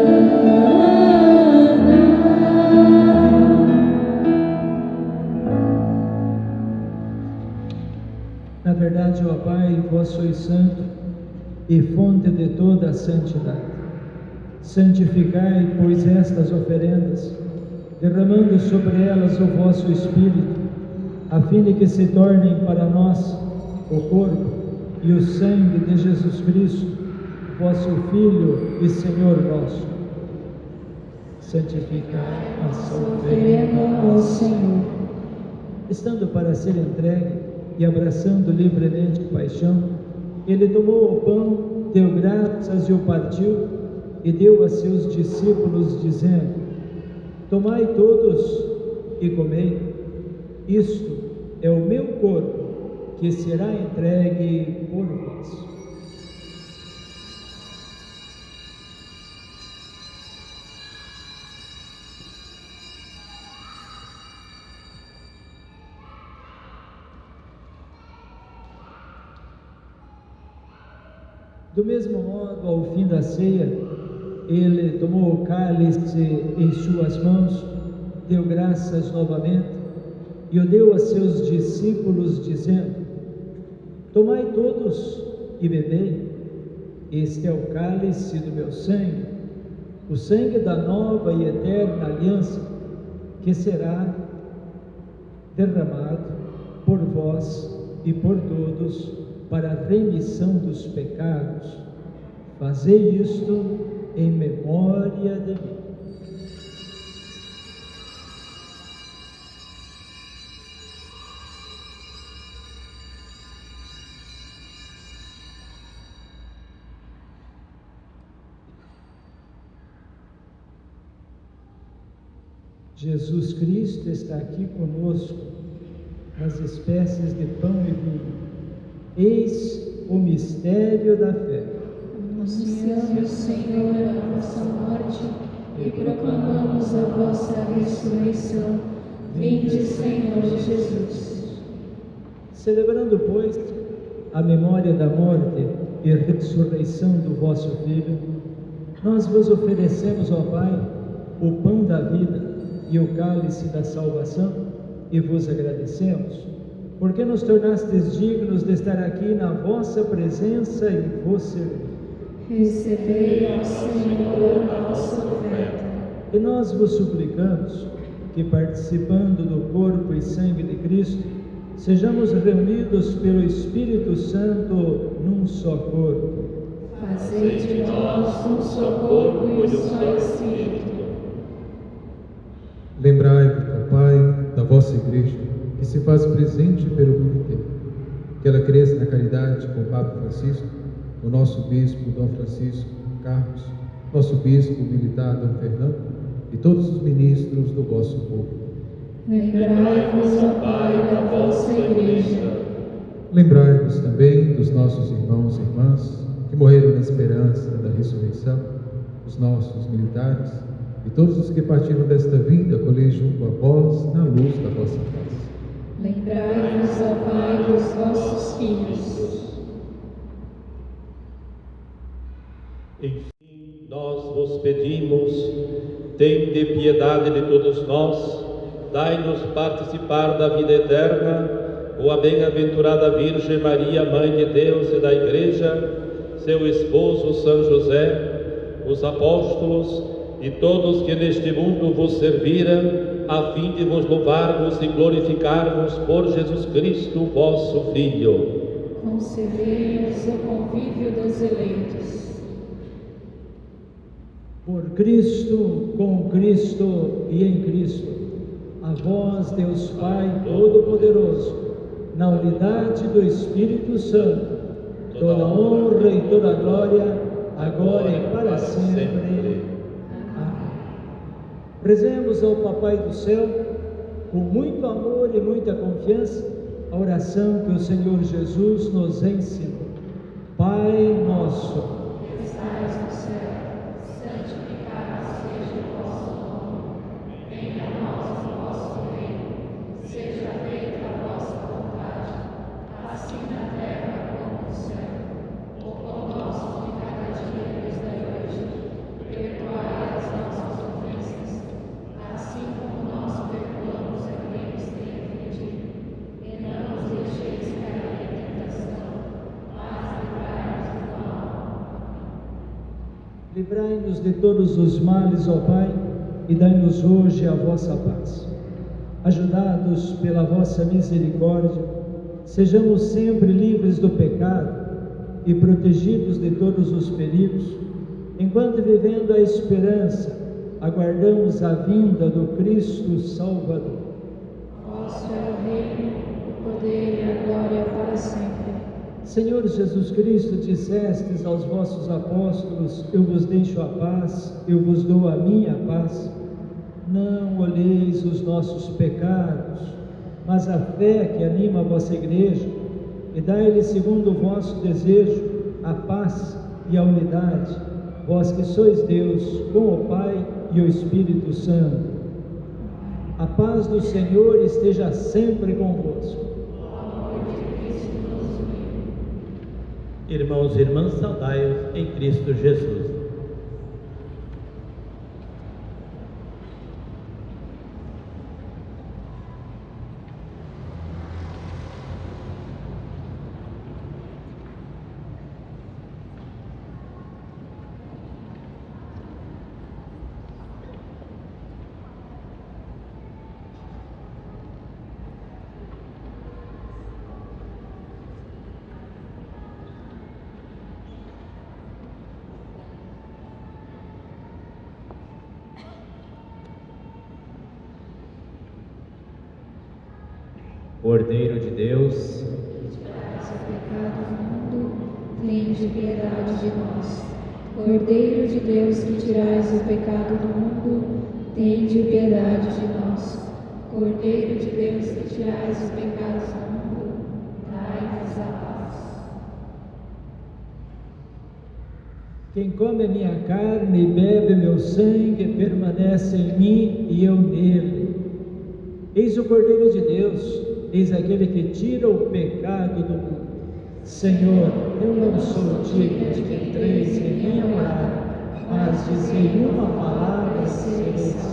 Na verdade, ó Pai, vós sois santo e fonte de toda a santidade. Santificai, pois, estas oferendas, derramando sobre elas o vosso Espírito, a fim de que se tornem para nós o corpo e o sangue de Jesus Cristo, vosso Filho e Senhor nosso. Santificai essa oferenda ao Senhor. Estando para ser entregue e abraçando livremente a paixão, ele tomou o pão, deu graças e o partiu, e deu a seus discípulos, dizendo: tomai todos e comei, isto é o meu corpo, que será entregue por vós. Do mesmo modo, ao fim da ceia, ele tomou o cálice em suas mãos, deu graças novamente e o deu a seus discípulos, dizendo: tomai todos e bebei, este é o cálice do meu sangue, o sangue da nova e eterna aliança, que será derramado por vós e por todos para a remissão dos pecados. Fazei isto em memória de mim. Jesus Cristo está aqui conosco nas espécies de pão e vinho. Eis o mistério da fé. Anunciamos, Senhor, a vossa morte e proclamamos a vossa ressurreição. Vinde, Senhor Jesus. Celebrando, pois, a memória da morte e ressurreição do vosso Filho, nós vos oferecemos, ó Pai, o pão da vida e o cálice da salvação, e vos agradecemos, porque nos tornastes dignos de estar aqui na vossa presença e vos servir. Recebei, ó Senhor, a nossa oferta. E nós vos suplicamos que, participando do corpo e sangue de Cristo, sejamos reunidos pelo Espírito Santo num só corpo. Fazei de nós um só corpo e um só Espírito. Lembrai-vos, ó Pai, da vossa Igreja, que se faz presente pelo mundo inteiro. Que ela cresça na caridade com o Papa Francisco, o nosso Bispo Dom Francisco Carlos, nosso Bispo militar Dom Fernando e todos os ministros do vosso povo. Lembrai-vos, ó Pai, da vossa Igreja. Lembrai-vos também dos nossos irmãos e irmãs que morreram na esperança da ressurreição, os nossos militares e todos os que partiram desta vida colher junto a vós na luz da vossa face. Lembrai-vos, ó Pai, dos vossos filhos. Enfim, nós vos pedimos, tende piedade de todos nós, dai-nos participar da vida eterna, com a bem-aventurada Virgem Maria, Mãe de Deus e da Igreja, seu esposo São José, os apóstolos e todos que neste mundo vos serviram, a fim de vos louvarmos e glorificarmos por Jesus Cristo, vosso Filho. Concedei-nos o convívio dos eleitos. Por Cristo, com Cristo e em Cristo, a vós, Deus Pai Todo-Poderoso, na unidade do Espírito Santo, toda honra e toda glória, agora e para sempre. Amém. Rezemos ao Papai do Céu, com muito amor e muita confiança, a oração que o Senhor Jesus nos ensinou. Pai nosso, que estais no céu, santificado seja o vosso nome. Venha a nós o vosso reino. Seja feita a vossa vontade, assim na terra como no céu. O pão nosso de cada dia nos dai hoje. Perdoai as nossas ofensas, assim como nós perdoamos a quem nos tem ofendido. E não nos deixeis cair em tentação, mas livrai-nos do mal. livrai-nos de todos os males, ó Pai, e dai-nos hoje a vossa paz. Ajudados pela vossa misericórdia, sejamos sempre livres do pecado e protegidos de todos os perigos, enquanto, vivendo a esperança, aguardamos a vinda do Cristo Salvador. Vosso é o reino, o poder e a glória para sempre. Senhor Jesus Cristo, dissestes aos vossos apóstolos: eu vos deixo a paz, eu vos dou a minha paz. Não olheis os nossos pecados, mas a fé que anima a vossa Igreja, e dai-lhe, segundo o vosso desejo, a paz e a unidade, vós que sois Deus, com o Pai e o Espírito Santo. A paz do Senhor esteja sempre convosco. Irmãos e irmãs, saudai-os em Cristo Jesus. Cordeiro de Deus, Que tirais o pecado do mundo, tende piedade de nós. Cordeiro de Deus, que tirais o pecado do mundo, tende piedade de nós. Cordeiro de Deus, que tirais os pecados do mundo, dai-nos a paz. Quem come a minha carne e bebe meu sangue permanece em mim e eu nele. Eis o Cordeiro de Deus, eis aquele que tira o pecado do mundo. Senhor, eu não sou digno de que entreis em minha morada, mas dizei uma palavra e serei salvo.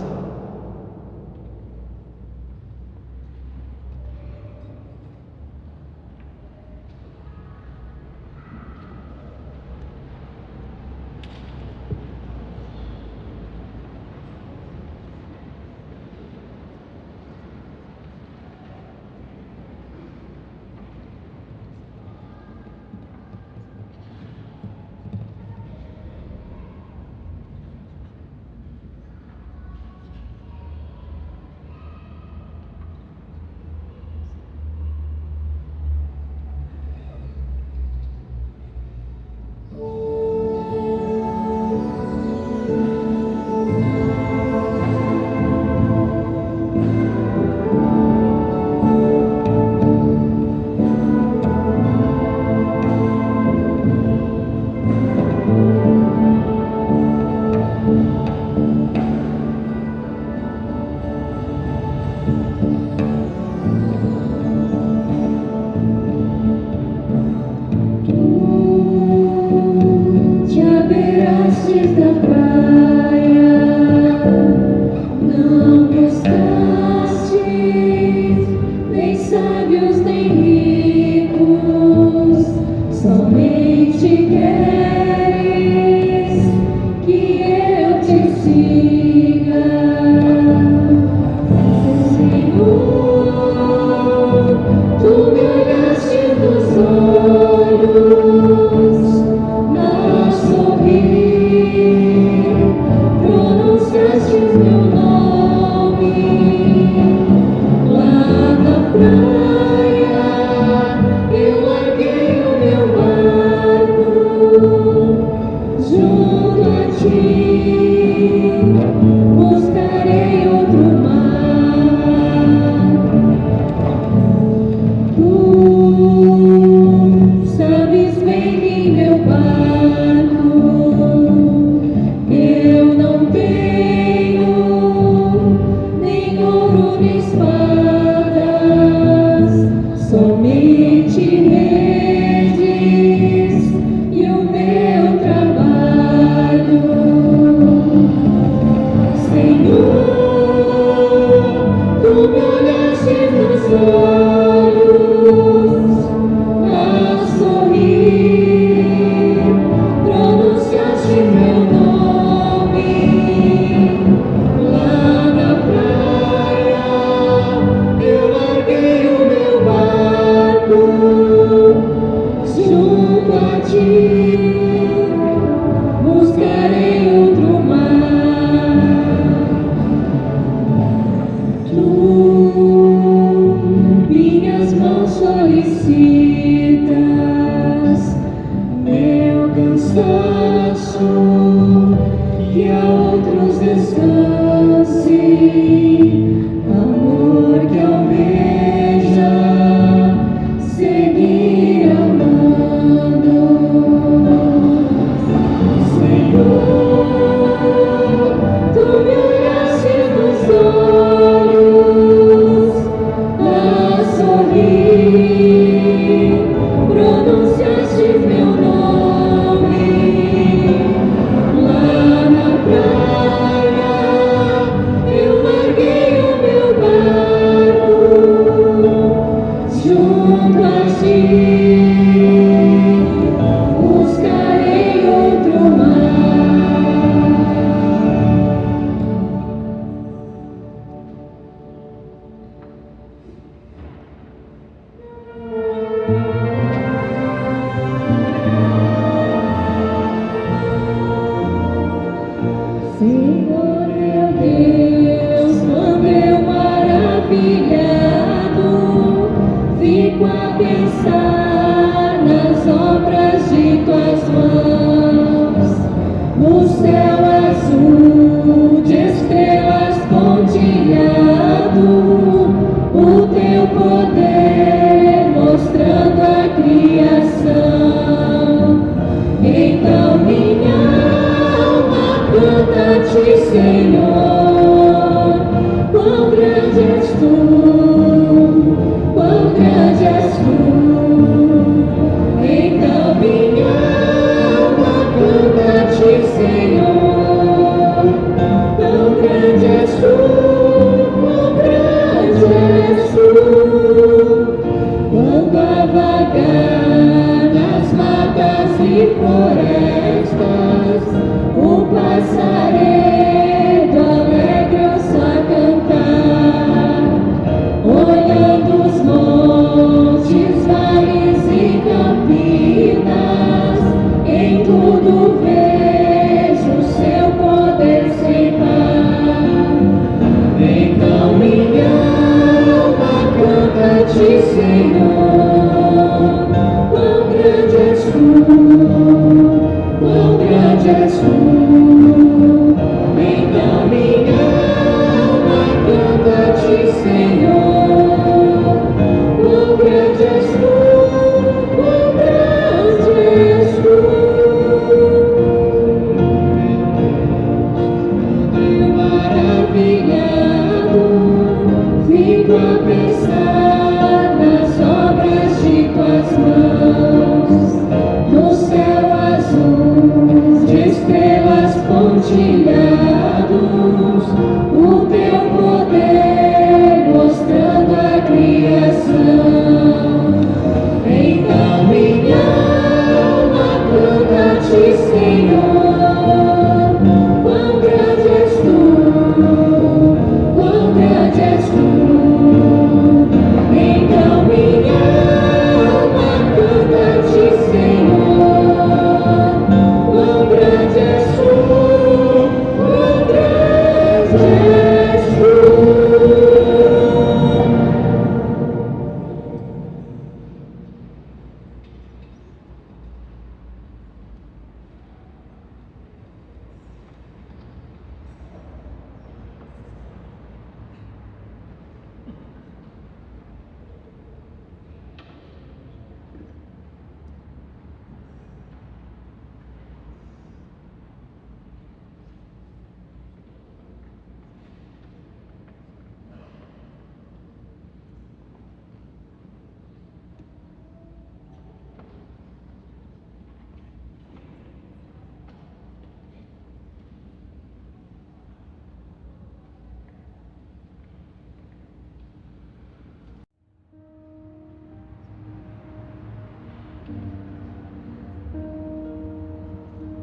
No céu azul de estrelas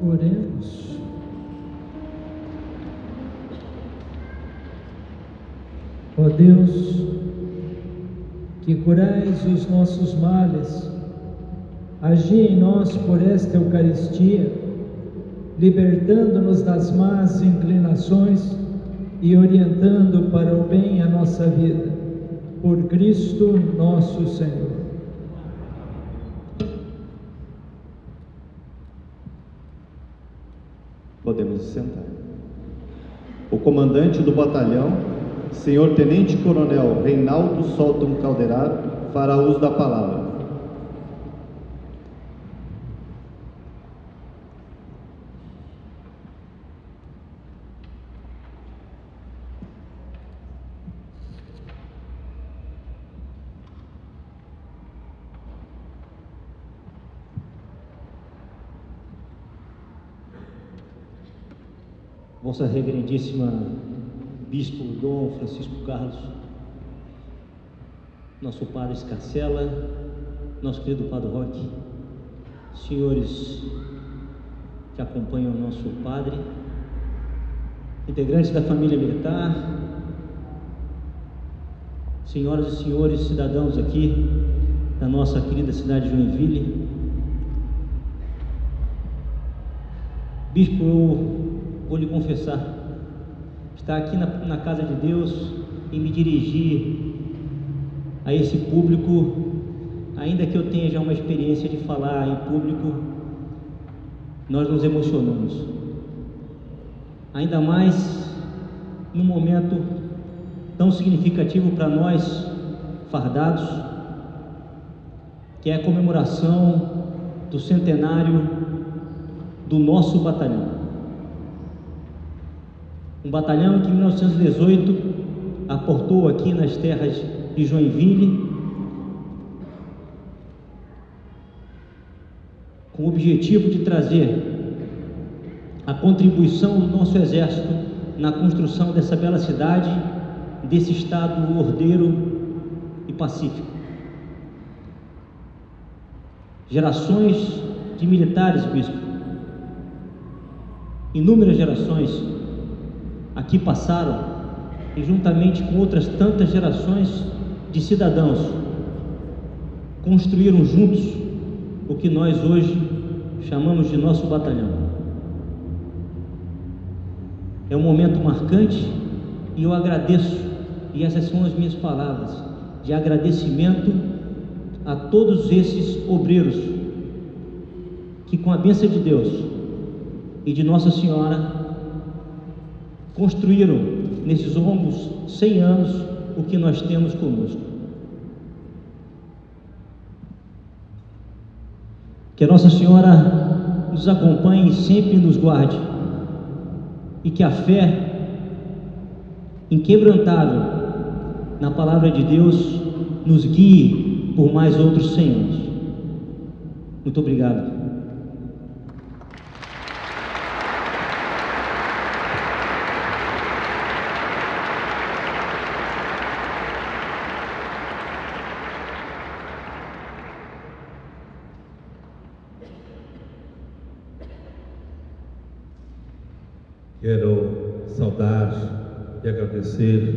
Oremos. Ó Deus, que curais os nossos males, agi em nós por esta Eucaristia, libertando-nos das más inclinações e orientando para o bem a nossa vida. Por Cristo nosso Senhor. Podemos sentar. O comandante do batalhão, senhor Tenente Coronel Reinaldo Solton Calderaro, fará uso da palavra. Vossa Reverendíssima Bispo Dom Francisco Carlos, nosso Padre Escarcela, nosso querido Padre Roque, senhores que acompanham o nosso Padre, integrantes da família militar, senhoras e senhores cidadãos aqui da nossa querida cidade de Joinville. Bispo, eu vou lhe confessar, estar aqui na casa de Deus e me dirigir a esse público, ainda que eu tenha já uma experiência de falar em público, nós nos emocionamos, ainda mais num momento tão significativo para nós fardados, que é a comemoração do centenário do nosso batalhão. Um batalhão que em 1918 aportou aqui nas terras de Joinville, com o objetivo de trazer a contribuição do nosso exército na construção dessa bela cidade, desse estado ordeiro e pacífico. Gerações de militares, bispo, inúmeras gerações aqui passaram, e juntamente com outras tantas gerações de cidadãos construíram juntos o que nós hoje chamamos de nosso batalhão. É um momento marcante e eu agradeço, e essas são as minhas palavras de agradecimento a todos esses obreiros que, com a bênção de Deus e de Nossa Senhora, construíram nesses longos 100 anos o que nós temos conosco. Que a Nossa Senhora nos acompanhe e sempre nos guarde, e que a fé inquebrantável na palavra de Deus nos guie por mais outros 100 anos. Muito obrigado. Quero saudar e agradecer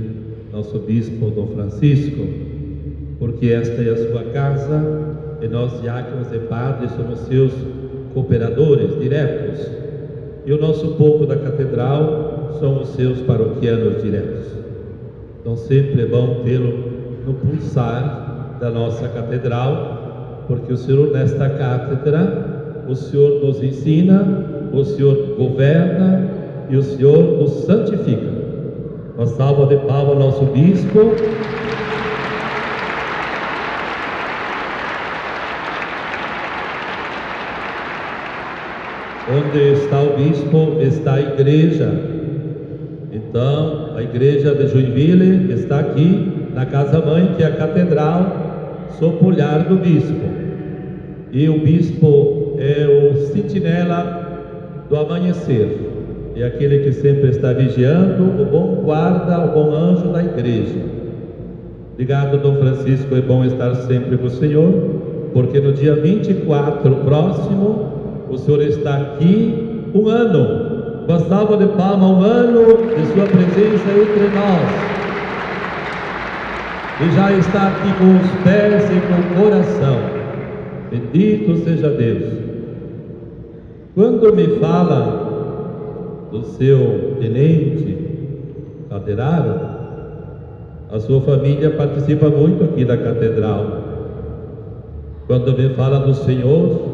nosso bispo Dom Francisco, porque esta é a sua casa e nós, diáconos e padres, somos seus cooperadores diretos, e o nosso povo da catedral são os seus paroquianos diretos. Então sempre é bom tê-lo no pulsar da nossa catedral, porque o Senhor nesta cátedra, o Senhor nos ensina, o Senhor governa e o Senhor nos santifica. Uma salva de palmas ao nosso bispo. Onde está o bispo, está a igreja. Então, a igreja de Joinville está aqui na casa-mãe, que é a catedral, sob o olhar do bispo. E o bispo é o sentinela do amanhecer. É aquele que sempre está vigiando, o bom guarda, o bom anjo da igreja. Obrigado, Dom Francisco, é bom estar sempre com o Senhor, porque no dia 24 próximo, o Senhor está aqui 1 ano. Uma salva de palmas, 1 ano de sua presença entre nós. E já está aqui com os pés e com o coração. Bendito seja Deus. Quando me fala do seu tenente Calderaro, a sua família participa muito aqui da catedral. Quando me fala do Senhor,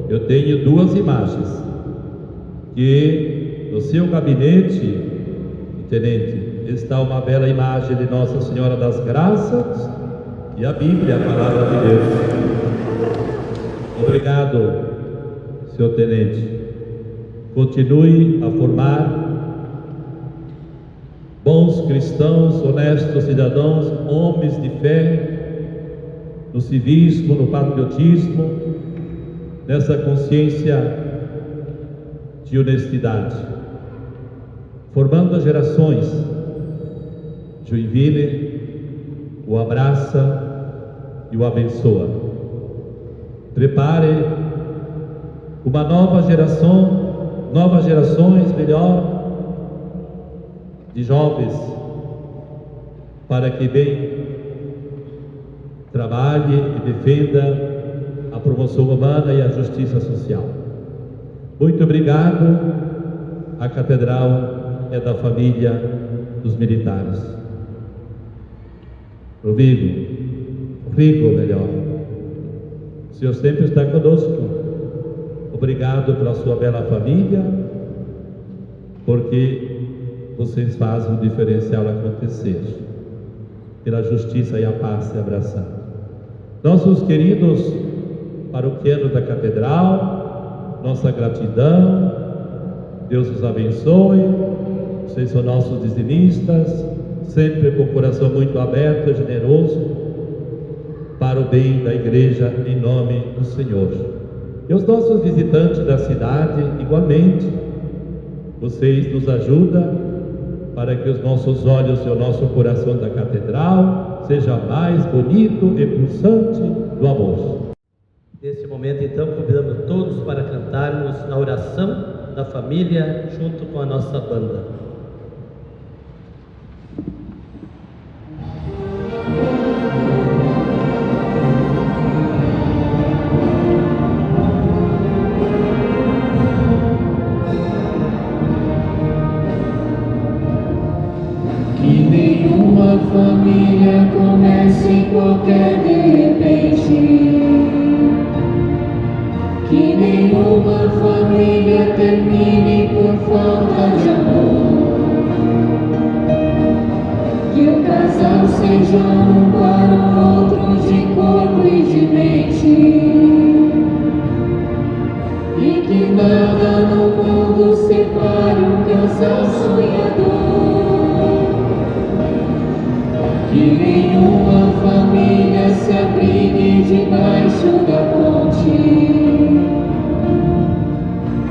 eu tenho 2 imagens, que no seu gabinete, tenente, está uma bela imagem de Nossa Senhora das Graças e a Bíblia, a palavra de Deus. Obrigado, senhor tenente. Continue a formar bons cristãos, honestos cidadãos, homens de fé, no civismo, no patriotismo, nessa consciência de honestidade, formando as gerações. Joinville o abraça e o abençoa. Prepare uma nova geração, novas gerações, melhor, de jovens, para que bem trabalhe e defenda a promoção humana e a justiça social. Muito obrigado. A catedral é da família dos militares. Rodrigo, melhor. O Senhor sempre está conosco. Obrigado pela sua bela família, porque vocês fazem o diferencial acontecer, pela justiça e a paz se abraçando. Nossos queridos paroquianos da catedral, nossa gratidão, Deus os abençoe, vocês são nossos dizimistas, sempre com o coração muito aberto e generoso, para o bem da igreja, em nome do Senhor. E os nossos visitantes da cidade, igualmente, vocês nos ajudam para que os nossos olhos e o nosso coração da catedral seja mais bonito e pulsante do amor. Nesse momento, então, convidamos todos para cantarmos na oração da família, junto com a nossa banda. Que nenhuma família comece qualquer de repente, que nenhuma família termine por falta de amor, que o casal seja um para o outro de corpo e de mente, e que nada no mundo separe um casal sonhador. Que nenhuma família se abrigue debaixo da ponte,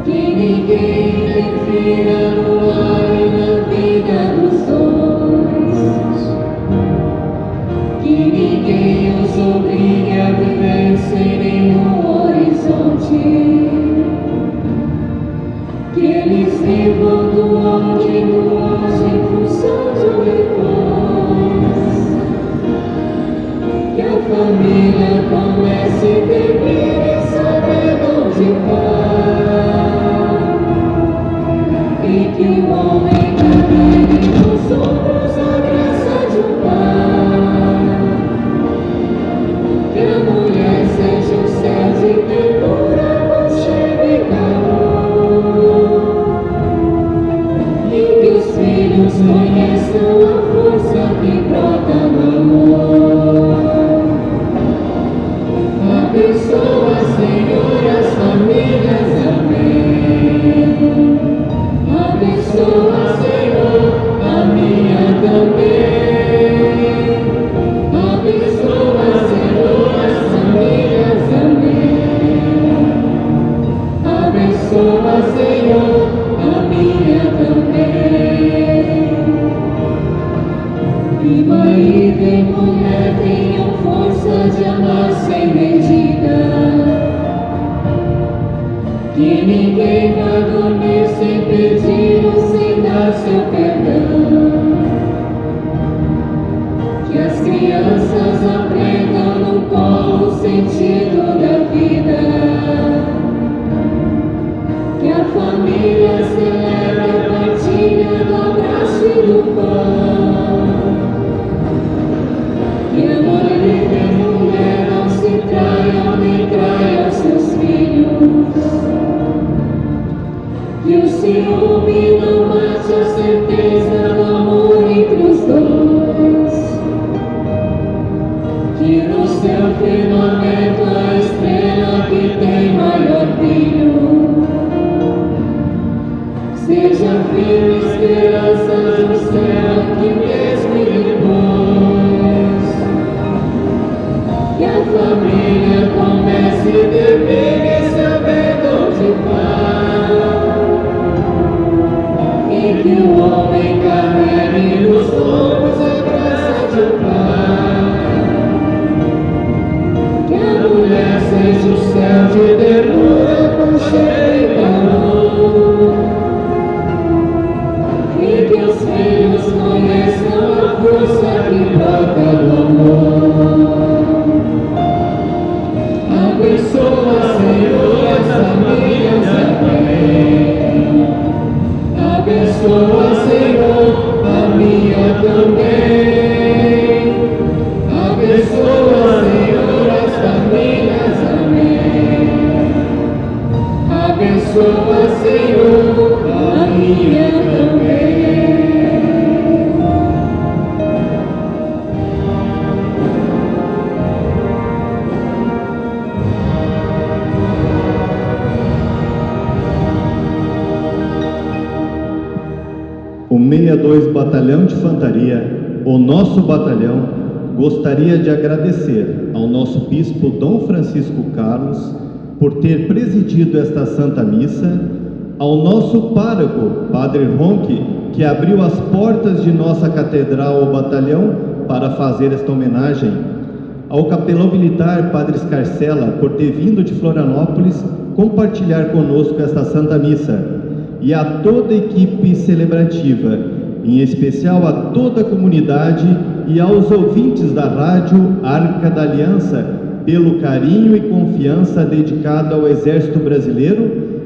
que ninguém interfira no lar e na vida dos dois, que ninguém os obrigue a viver sem nenhum horizonte, que eles vivam do onde em função de um depois. Que a família comece e termine sabendo onde vai, e que o homem carregue nos ombros a graça de um pai, que a mulher seja um céu de ternura, aconchego e calor, e que os filhos conheçam a força que brota no amor. Abençoa, Senhor, as famílias, amém. Abençoa, Senhor, a minha também. Abençoa, Senhor, as famílias, amém. Abençoa, Senhor, a minha também. E marido e mulher tenham força de amar sem medida, que ninguém vai dormir sem pedir ou sem dar seu perdão, que as crianças aprendam no colo o sentido da vida, que a família celebre a partilha do abraço e do pão, que a marido e mulher não se traiam nem traiam seus filhos, que o ciúme não mate a certeza do amor entre os dois, que no seu firmamento a 162 Batalhão de Infantaria, o nosso batalhão, gostaria de agradecer ao nosso bispo Dom Francisco Carlos por ter presidido esta Santa Missa, ao nosso pároco, Padre Ronque, que abriu as portas de nossa catedral ao batalhão para fazer esta homenagem, ao capelão militar, Padre Scarcella, por ter vindo de Florianópolis compartilhar conosco esta Santa Missa, e a toda a equipe celebrativa, em especial a toda a comunidade e aos ouvintes da rádio Arca da Aliança, pelo carinho e confiança dedicada ao Exército Brasileiro.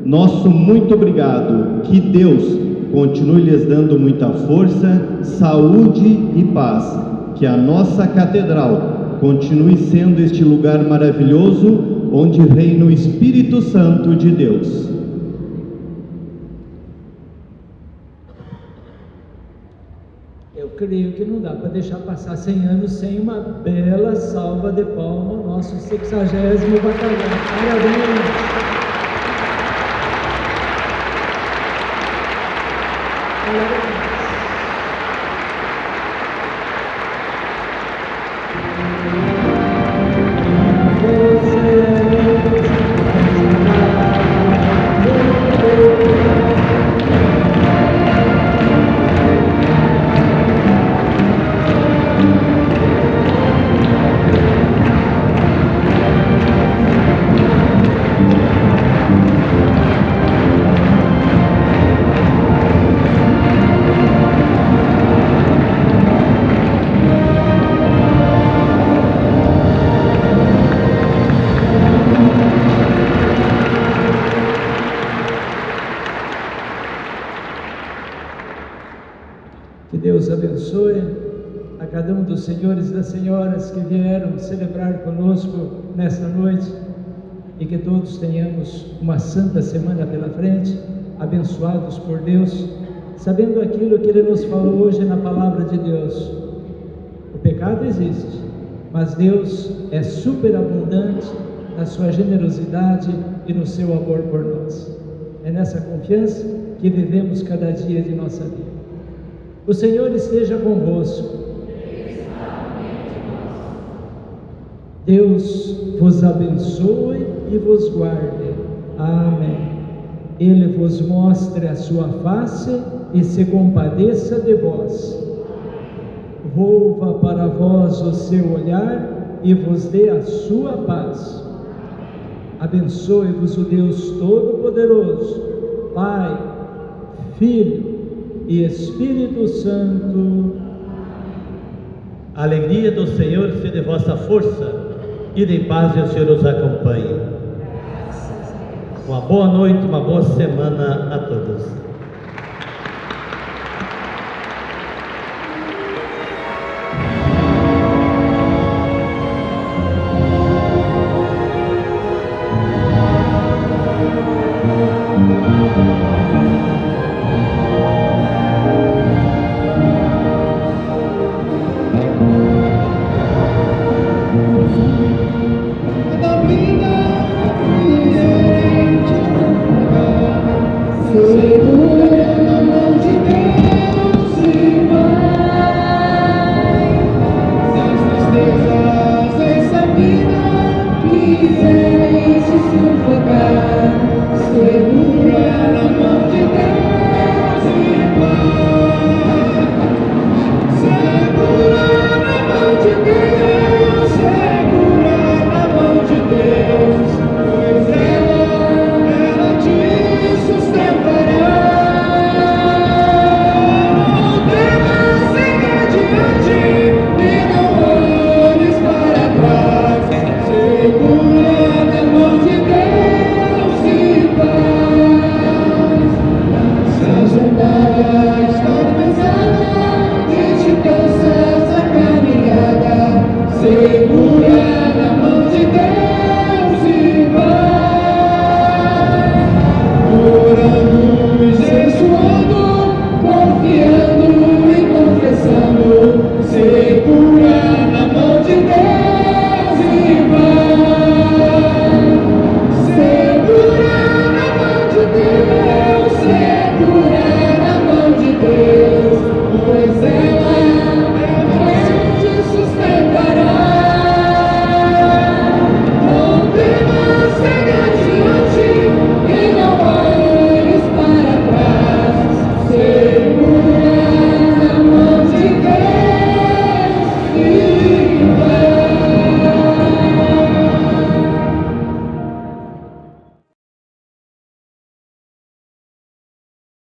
Nosso muito obrigado. Que Deus continue lhes dando muita força, saúde e paz. Que a nossa catedral continue sendo este lugar maravilhoso onde reina o Espírito Santo de Deus. Eu creio que não dá para deixar passar 100 anos sem uma bela salva de palmas ao nosso 60º batalhão. Parabéns! Deus abençoe a cada um dos senhores e das senhoras que vieram celebrar conosco nesta noite, e que todos tenhamos uma santa semana pela frente, abençoados por Deus, sabendo aquilo que Ele nos falou hoje na palavra de Deus. O pecado existe, mas Deus é superabundante na sua generosidade e no seu amor por nós. É nessa confiança que vivemos cada dia de nossa vida. O Senhor esteja convosco. Deus vos abençoe e vos guarde. Amém. Ele vos mostre a sua face e se compadeça de vós. Volva para vós o seu olhar e vos dê a sua paz. Abençoe-vos o Deus Todo-Poderoso, Pai, Filho e Espírito Santo. A alegria do Senhor seja de vossa força, e de paz o Senhor os acompanhe. Uma boa noite, uma boa semana a todos.